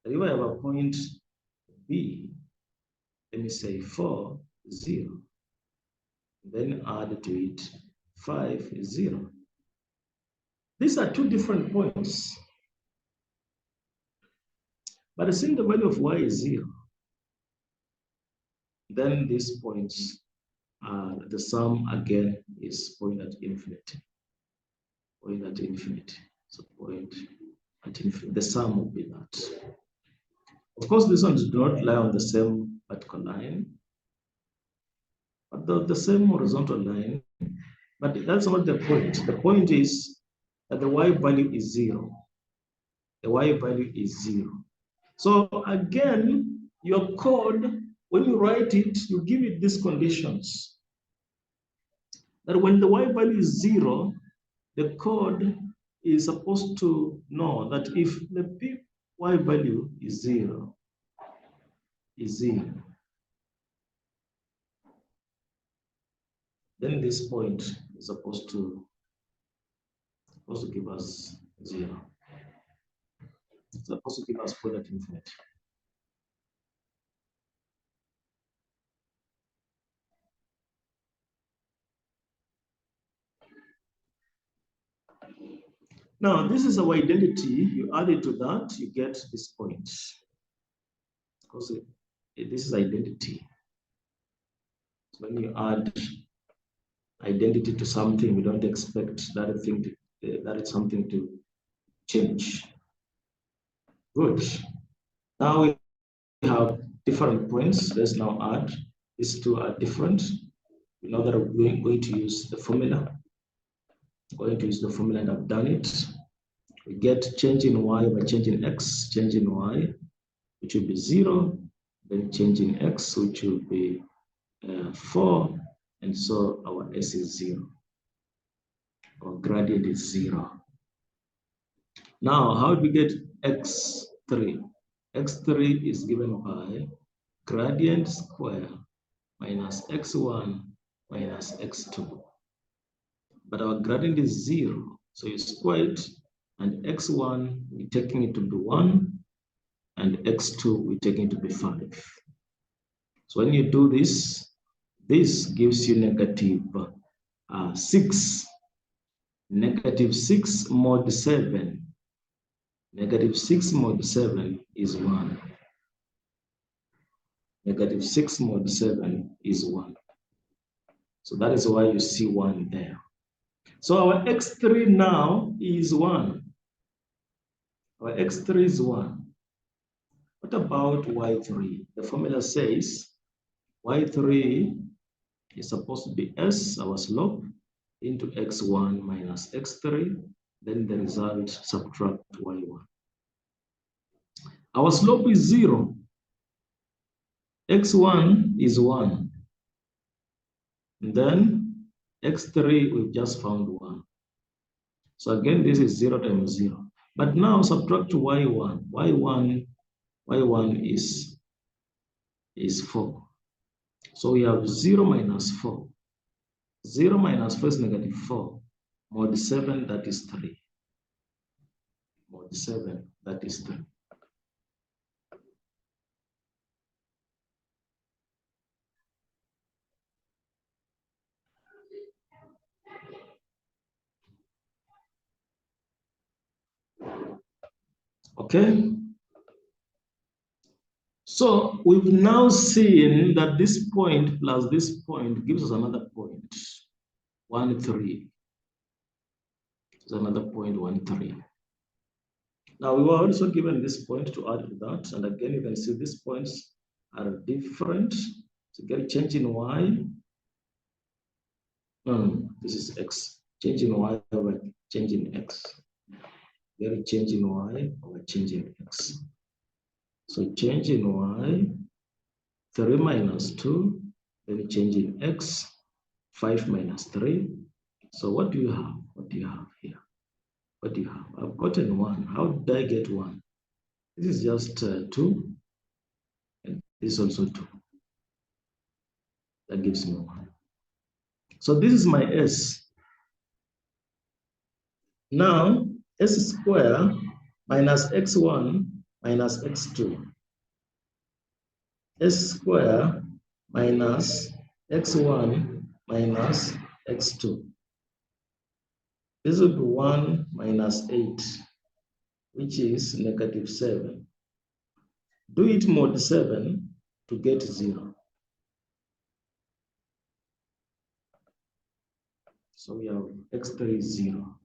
If I have a point B, let me say 4, 0. Then add to it 5, 0. These are two different points. But since the value of y is 0, then these points are the sum again is point at infinity. Point at infinity. So point at infinity. The sum will be that. Of course, these ones do not lie on the same vertical line, but the same horizontal line. But that's not the point. The point is that the y value is 0. The y value is 0. So again, your code, when you write it, you give it these conditions. That when the y value is 0, the code is supposed to know that if the y value is 0, then this point is supposed to give us 0. It's supposed to give us point at infinity. Now, this is our identity. You add it to that, you get this point. Because this is identity. So when you add identity to something, we don't expect that thing to, that is something to change. Good. Now we have different points. Let's now add. These two are different. We know that we're going to use the formula. Going to use the formula and I've done it. We get change in y by change in x, change in y, which will be 0, then change in x, which will be 4, and so our s is 0. Our gradient is 0. Now, how do we get x3? x3 is given by gradient square minus x1 minus x2. But our gradient is 0, so you square it, and x1, we're taking it to be 1, and x2, we're taking it to be 5. So when you do this, this gives you negative 6. Negative 6 mod 7. Negative 6 mod 7 is 1. Negative 6 mod 7 is 1. So that is why you see 1 there. So our x3 now is 1. Our x3 is 1. What about y3? The formula says y3 is supposed to be s, our slope, into x1 minus x3. Then the result, subtract y1. Our slope is 0. x1 is 1. And then x3, we've just found 1. So again, this is 0 times 0. But now subtract y1. y1 is 4. So we have 0 minus 4. 0 minus 4 is negative 4. Mod 7, that is 3. Mod 7, that is 3. Okay? So we've now seen that this point plus this point gives us another point, 1, 3. It's another point, 1, 3. Now we were also given this point to add to that. And again, you can see these points are different. So get a change in y. This is x. Change in y over change in x. Get a change in y over change in x. So change in y, 3 minus 2, then change in x, 5 minus 3. So what do you have? What do you have here? What do you have? I've gotten 1. How did I get 1? This is just 2. And this is also 2. That gives me 1. So this is my s. Now, s squared minus x1 minus x2. S squared minus x1 minus x2. This will be 1 minus 8, which is negative 7. Do it mod 7 to get 0. So we have x3 is 0.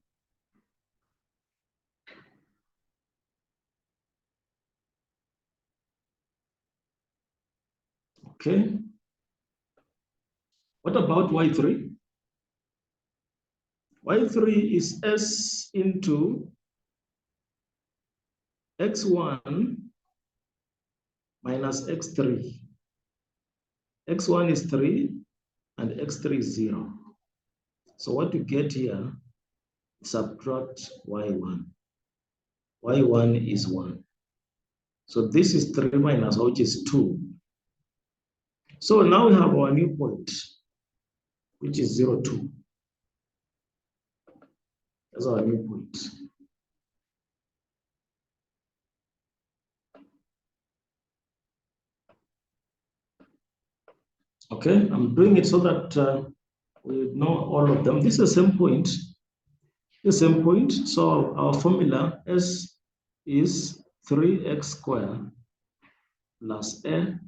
Okay. What about y3? y3 is s into x1 minus x3. x1 is 3 and x3 is 0. So what you get here, subtract y1. y1 is 1. So this is 3 minus, which is 2. So now we have our new point, which is 0, 2. That's our new point. Okay, I'm doing it so that we know all of them. This is the same point. The same point. So our formula S is 3x squared plus a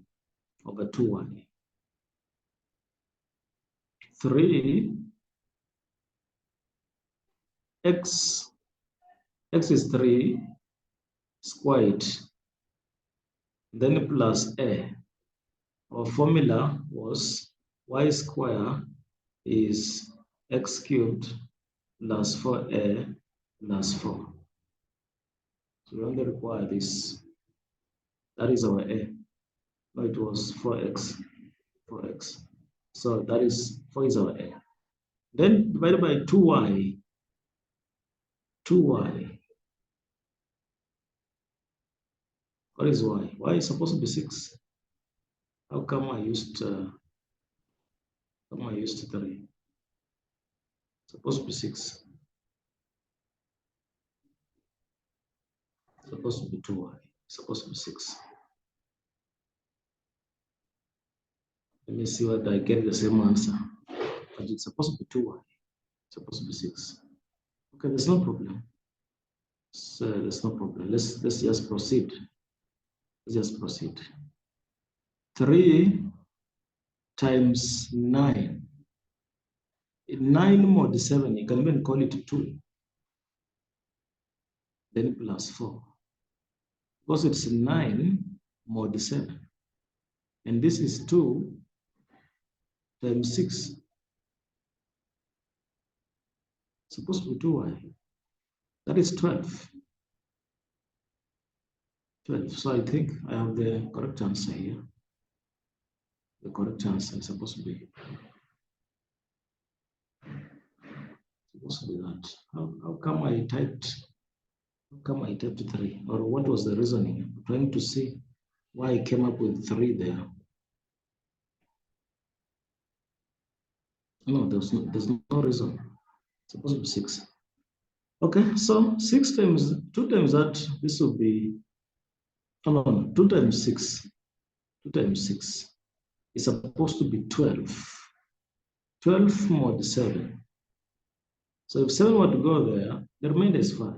over 2y. 3x, x is 3 squared, then plus a. Our formula was y squared is x cubed plus 4a plus 4. So we only require this. That is our a. No, it was 4x. 4x. So that is 4 is our a. Then divided by 2y. 2y. What is y? Y is supposed to be 6. How come I used 3? Supposed to be 6. Supposed to be 2y. Supposed to be 6. Let me see whether I get the same answer. But it's supposed to be 2y. It's supposed to be 6. Okay, there's no problem. So there's no problem. Let's just proceed. Let's just proceed. 3 times 9. In 9 mod 7, you can even call it 2. Then plus 4. Because it's 9 mod 7. And this is 2 times 6. Supposed to be 2y. That is 12. 12. So I think I have the correct answer here. The correct answer is supposed to be that. How come I typed 3? Or what was the reasoning? I'm trying to see why I came up with 3 there. No, there's no reason. It's supposed to be 6. Okay, so 6 times 2 times that, this will be, oh no, 2 times 6. 2 times 6 is supposed to be 12. 12 mod 7. So if 7 were to go there, the remainder is 5.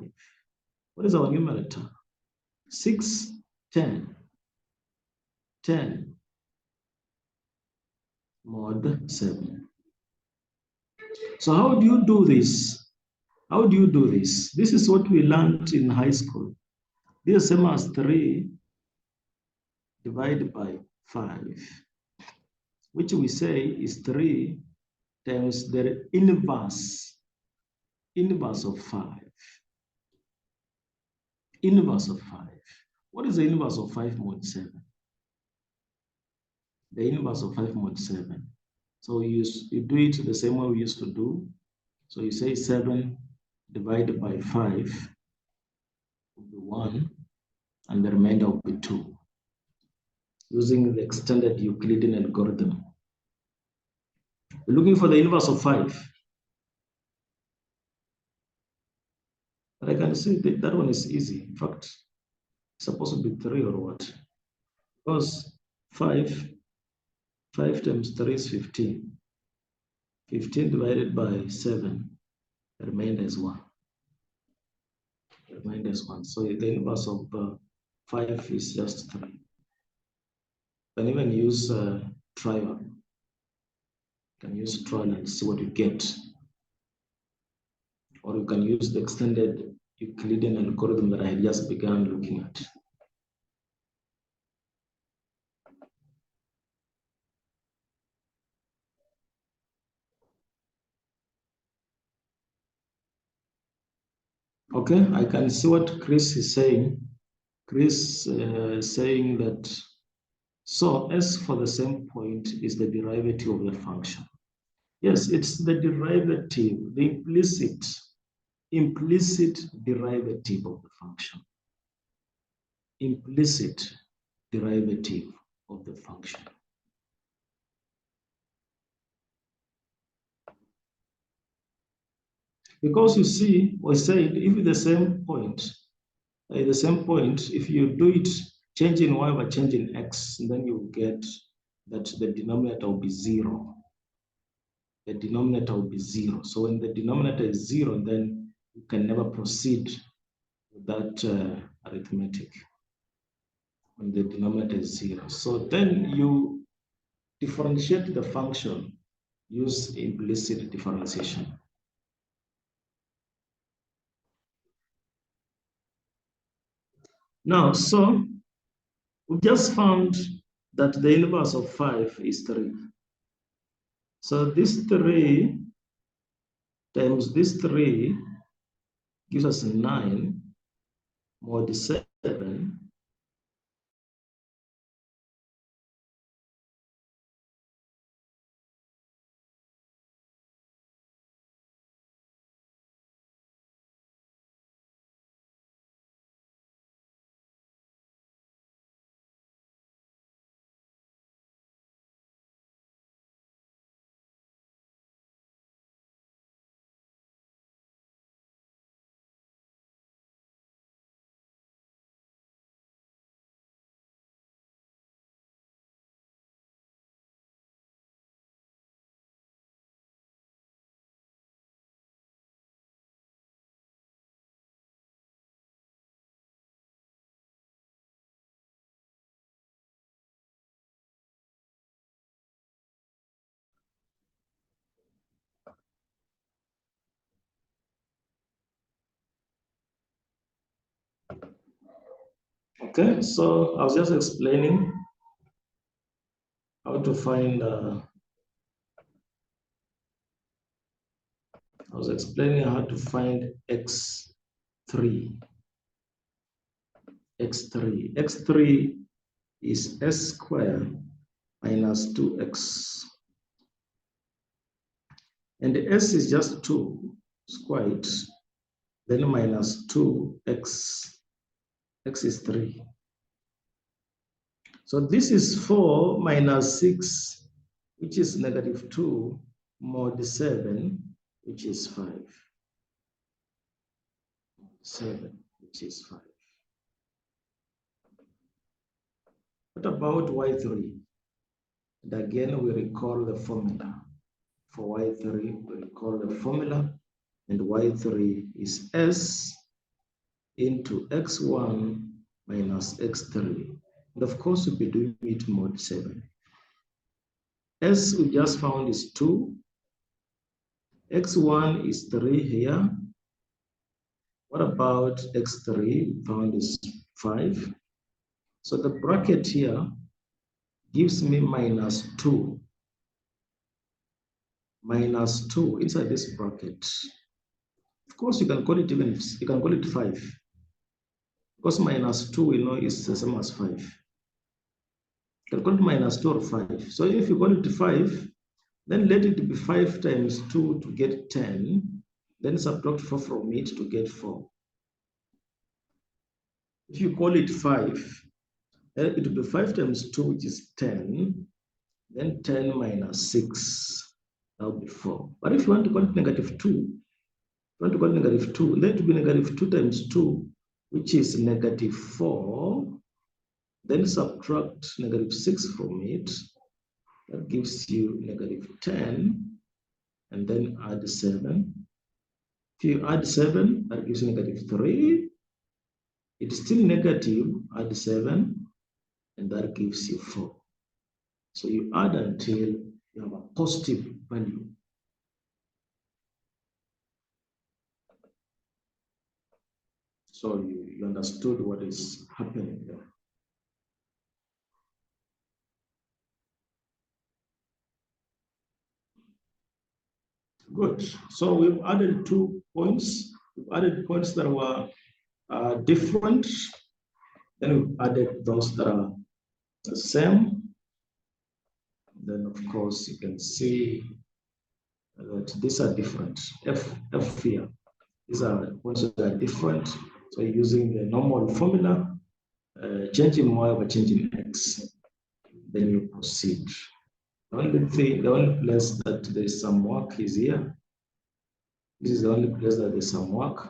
What is our numerator? 6, 10. 10 mod 7. So how do you do this? How do you do this? This is what we learned in high school. This is same as 3 divided by 5, which we say is 3 times the inverse of 5. Inverse of 5. What is the inverse of 5 mod 7? The inverse of 5 mod 7. So you do it the same way we used to do. So you say 7 divided by 5 will be 1, and the remainder will be 2, using the extended Euclidean algorithm. We're looking for the inverse of 5. But I can say that one is easy. In fact, it's supposed to be 3 or what? Because 5 times 3 is 15. 15 divided by 7, the remainder is 1. The remainder is 1. So the inverse of 5 is just 3. You can even use trial. You can use trial and see what you get. Or you can use the extended Euclidean algorithm that I had just begun looking at. Okay, I can see what Chris is saying. Chris saying that, so S for the same point is the derivative of the function. Yes, it's the derivative, the implicit derivative of the function. Implicit derivative of the function. Because you see, we said if the same point, if you do it changing y by changing x, then you get that the denominator will be 0. The denominator will be 0. So when the denominator is 0, then you can never proceed with that arithmetic when the denominator is 0. So then you differentiate the function, use implicit differentiation. Now, so we just found that the inverse of 5 is 3. So this 3 times this 3 gives us 9 mod 7 Okay, so I was just explaining how to find, x3. X3 is s squared minus 2x. And the s is just 2 squared, then minus 2x. X is 3. So this is 4 minus 6, which is negative 2, mod 7, which is 5. 7, which is 5. What about y3? And again, we recall the formula. For y3, we recall the formula, and y3 is s into x1 minus x3. And of course, we'll be doing it mod 7. S we just found is 2. X1 is 3 here. What about x3? We found is 5. So the bracket here gives me minus 2. Minus 2 inside this bracket. Of course, you can call it 5. Because minus 2 we know is the same as 5. You can call it minus 2 or 5. So if you call it 5, then let it be 5 times 2 to get 10. Then subtract 4 from it to get 4. If you call it 5, then it will be 5 times 2, which is 10. Then 10 minus 6, that will be 4. But if you want to call it negative 2, then it will be negative 2 times 2, which is negative 4. Then subtract negative 6 from it. That gives you negative 10. And then add 7. If you add 7, that gives you negative 3. It's still negative, add 7, and that gives you 4. So you add until you have a positive value. So you understood what is happening there. Good. So we've added 2 points. We've added points that were different. Then we've added those that are the same. Then, of course, you can see that these are different. F here. These are points that are different. So using the normal formula, changing y over changing x, then you proceed. The only place that there is some work is here. This is the only place that there's some work.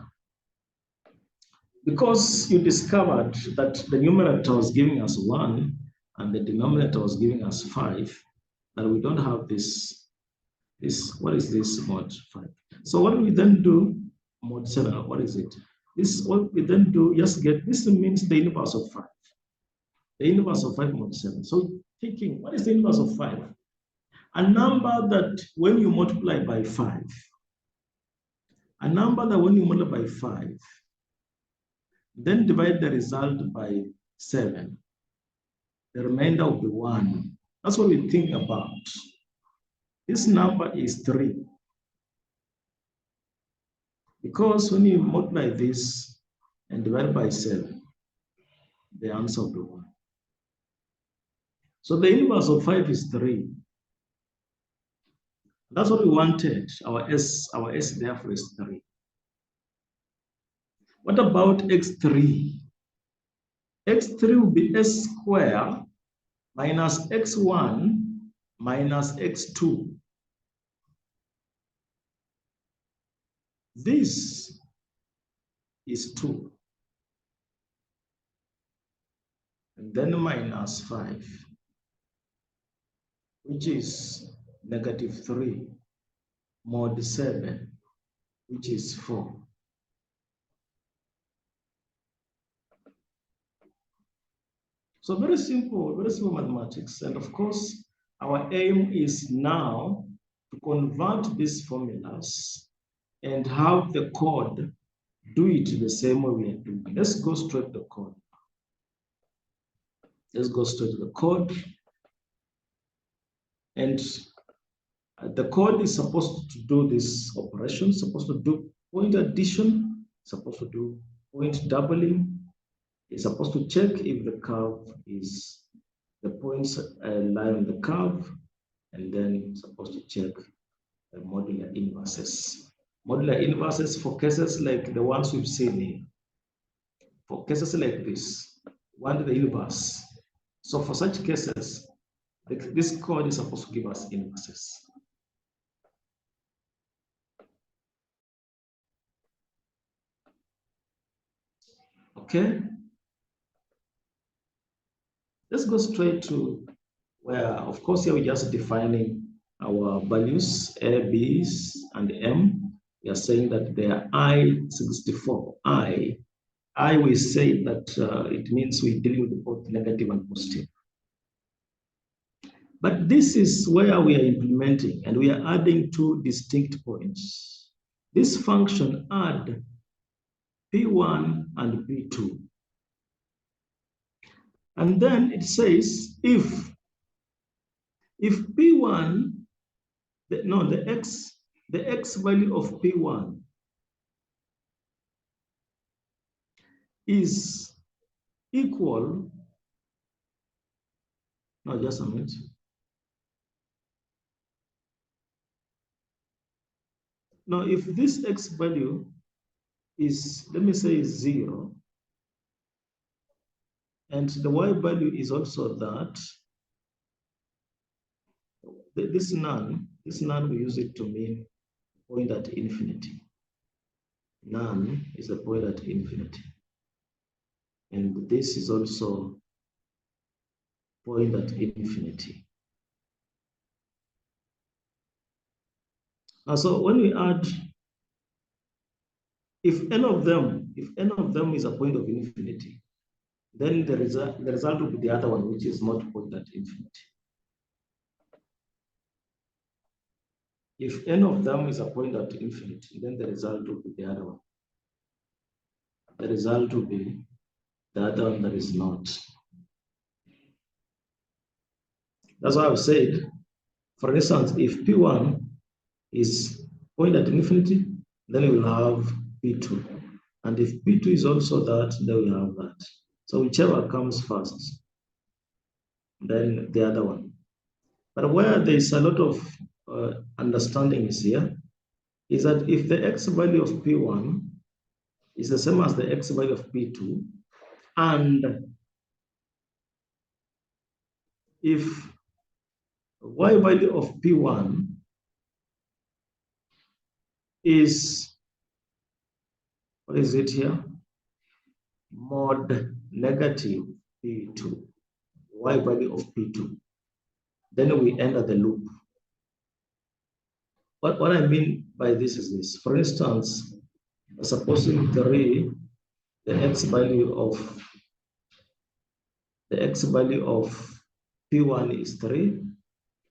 Because you discovered that the numerator was giving us 1 and the denominator was giving us 5, that we don't have this, what is this mod 5? So what we then do, mod 7, what is it? This, what we then do, just get, this means the inverse of 5. The inverse of 5 mod 7. So thinking, what is the inverse of 5? A number that when you multiply by 5, a number that when you multiply by 5, then divide the result by 7, the remainder will be 1. That's what we think about. This number is 3. Because when you multiply this and divide by 7, the answer will be 1. So the inverse of 5 is 3. That's what we wanted. Our S therefore is 3. What about x3? x3 will be s squared minus x1 minus x2. This is 2. And then minus 5, which is negative 3, mod 7, which is 4. So very simple mathematics. And of course, our aim is now to convert these formulas and have the code do it the same way we are doing. Let's go straight to the code. Let's go straight to the code. And the code is supposed to do this operation, supposed to do point addition, supposed to do point doubling. It's supposed to check if the curve is, the points lie on the curve, and then supposed to check the modular inverses. Modular inverses for cases like the ones we've seen here. For cases like this, want the inverse. So for such cases, this code is supposed to give us inverses. Okay. Let's go straight to where, of course, here we're just defining our values, A, B's, and M. We are saying that they are I64. I we say that it means we're dealing with both negative and positive. But this is where we are implementing, and we are adding two distinct points. This function add P1 and P2. And then it says if P1, the x value of P1 is equal, no, just a minute. Now, if this x value is, let me say, 0, and the y value is also that, this none we use it to mean point at infinity. None is a point at infinity. And this is also point at infinity. And so when we add, if n of them is a point of infinity, then the result will be the other one, which is not point at infinity. If n of them is a point at infinity, then the result will be the other one. The result will be the other one that is not. That's why I've said, for instance, if P1 is point at infinity, then we will have P2. And if P2 is also that, then we have that. So whichever comes first, then the other one. But where there is a lot of understanding is here, is that if the x value of P1 is the same as the x value of P2, and if y value of P1 is, what is it here? Mod negative P2, y value of P2. Then we enter the loop. What I mean by this is this. For instance, supposing 3, the x value of P1 is 3,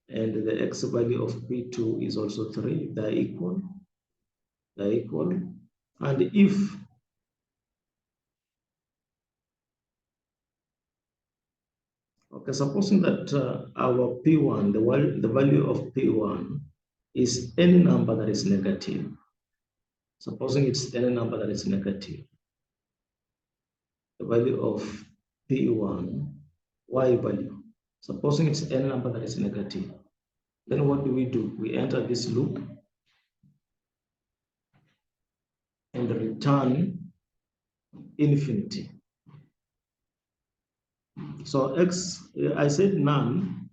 and the x value of P2 is also 3. They're equal. And if supposing that our P1, the value of P1 is any number that is negative. Supposing it's any number that is negative. The value of P1, y value. Supposing it's any number that is negative. Then what do? We enter this loop and return infinity. So x, I said none,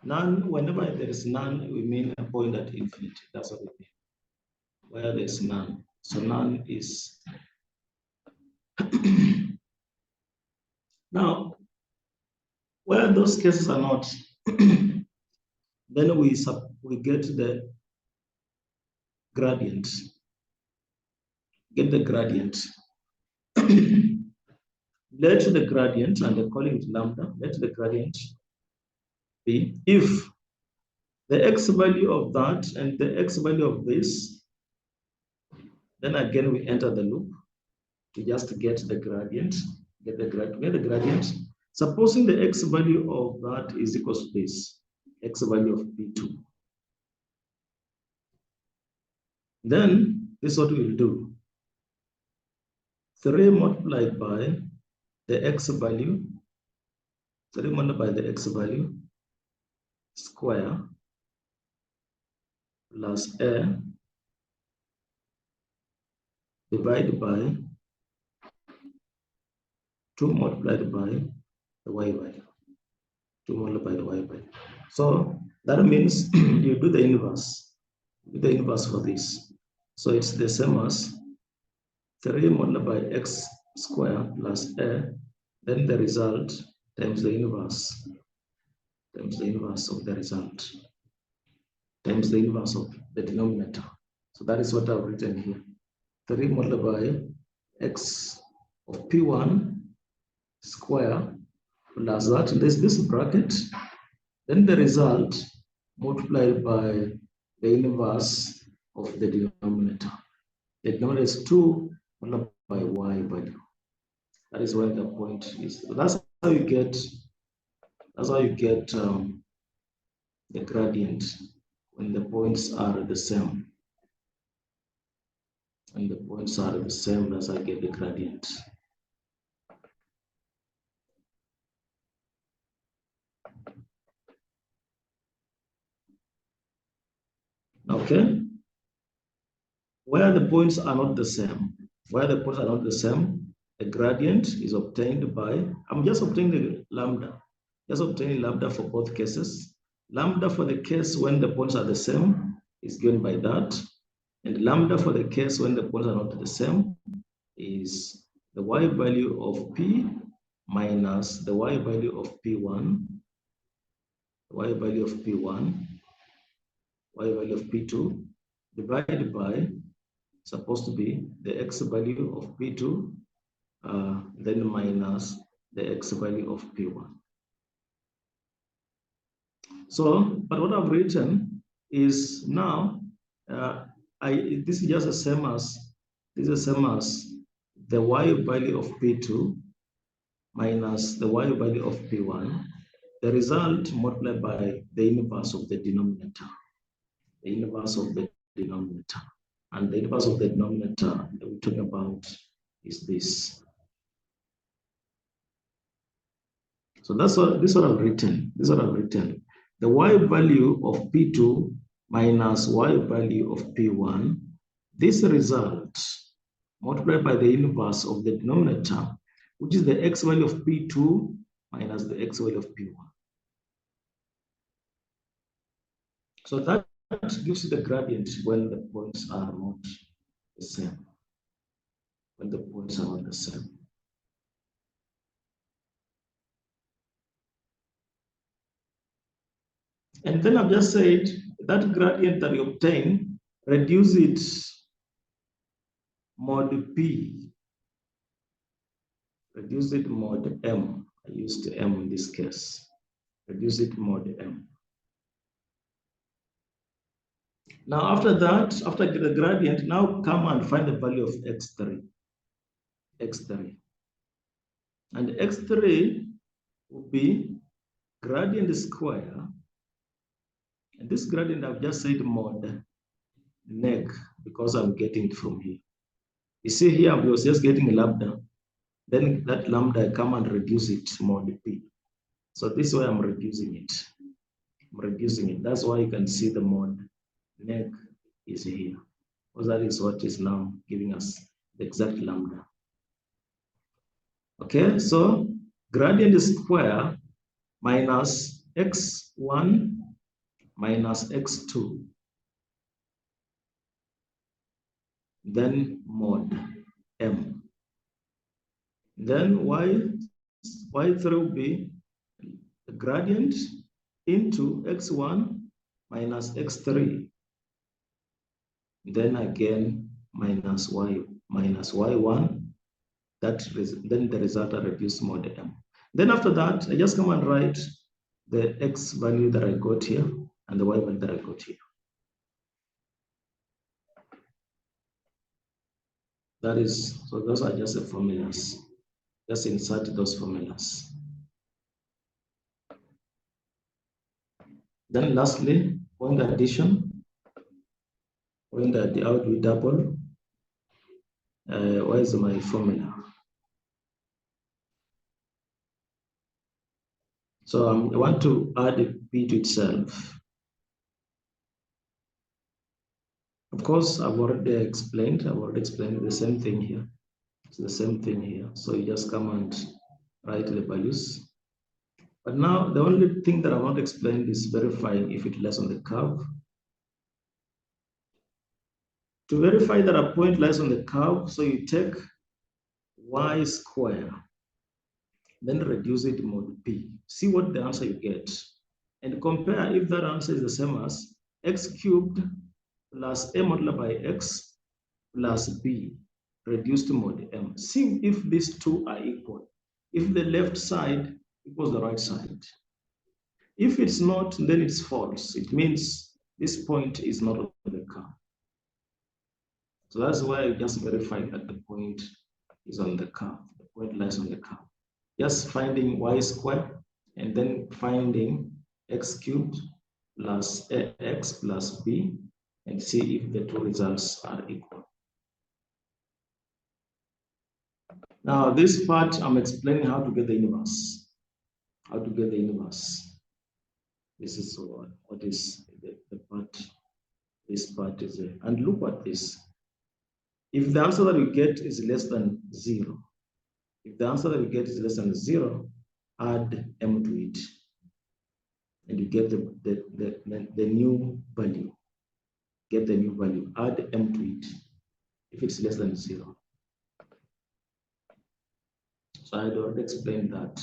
whenever there is none, we mean a point at infinity. That's what we mean. Where there is none. So none is. Now, where those cases are not, then we get the gradient. Get the gradient. Let the gradient, and they're calling it lambda, let the gradient be if the x value of that and the x value of this, then again we enter the loop to just get the gradient, get the gradient. Supposing the x value of that is equal to this, x value of P2. Then this is what we'll do. 3 multiplied by the x value, 3 multiplied by the x value square plus a divided by 2 multiplied by the y value. 2 multiplied by the y value. So that means you do the inverse. Do the inverse for this. So it's the same as 3 multiplied by x square plus a, then the result times the inverse of the result times the inverse of the denominator. So that is what I've written here. 3 multiplied by x of P1 square plus that, there's this bracket, then the result multiplied by the inverse of the denominator. The denominator is 2 multiplied by y value. That is where the point is. So that's how you get the gradient when the points are the same. When the points are the same, that's how I get the gradient. Okay. Where the points are not the same, the gradient is obtained by, I'm just obtaining the lambda. Just obtaining lambda for both cases. Lambda for the case when the points are the same is given by that. And lambda for the case when the points are not the same is the y value of P minus the y value of P1, y value of P1, y value of P2, divided by, supposed to be the x value of P2, then minus the x value of P1. So, but what I've written is now, this is just the same as, the y value of P2 minus the y value of P1, the result multiplied by the inverse of the denominator. The inverse of the denominator. And the inverse of the denominator that we're talking about is this. So this is what I've written. The y value of P2 minus y value of P1, this result multiplied by the inverse of the denominator, which is the x value of P2 minus the x value of P1. So that gives you the gradient when the points are not the same. When the points are not the same. And then I've just said that gradient that we obtain, reduce it mod P, reduce it mod M. I used M in this case. Reduce it mod M. Now after that, after the gradient, now come and find the value of x3. X3. And x3 will be gradient square. And this gradient I've just said mod neg because I'm getting it from here. You see here, I was just getting a lambda. Then that lambda, I come and reduce it mod P. So this is why I'm reducing it. That's why you can see the mod neg is here. Because that is what is now giving us the exact lambda. Okay, so gradient square minus x1 minus x2. Then mod M. Then y3 will be the gradient into x1 minus x3. Then again minus y1. Then the result I reduce mod M. Then after that, I just come and write the x value that I got here and the y value that I got here. That is, so those are just the formulas. Just insert those formulas. Then lastly, point addition. Point that how do we double? Where is my formula? So I want to add a p to itself. Of course, I've already explained the same thing here. It's the same thing here. So you just come and write the values. But now the only thing that I want to explain is verifying if it lies on the curve. To verify that a point lies on the curve, so you take y square, then reduce it mod p. See what the answer you get. And compare if that answer is the same as x cubed plus a multiplied by x plus b reduced mod m. See if these two are equal. If the left side equals the right side. If it's not, then it's false. It means this point is not on the curve. So that's why I just verified that the point is on the curve. The point lies on the curve. Just finding y squared and then finding x cubed plus x plus b and see if the two results are equal. Now, this part, I'm explaining how to get the inverse. How to get the inverse. This is what is the part. This part is there. And look at this. If the answer that you get is less than 0, if the answer that you get is less than 0, add m to it. And you get the new value. Get the new value. Add m to it if it's less than 0. So I don't explain that.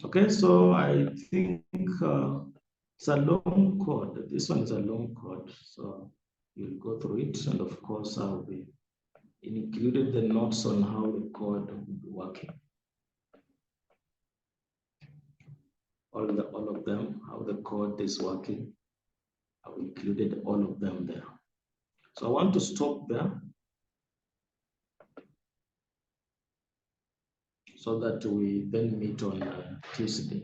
Okay, so I think it's a long code. This one is a long code. So you'll go through it. And of course, I'll be included the notes on how the code will be working. All of them, how the code is working. I've included all of them there. So I want to stop there so that we then meet on Tuesday.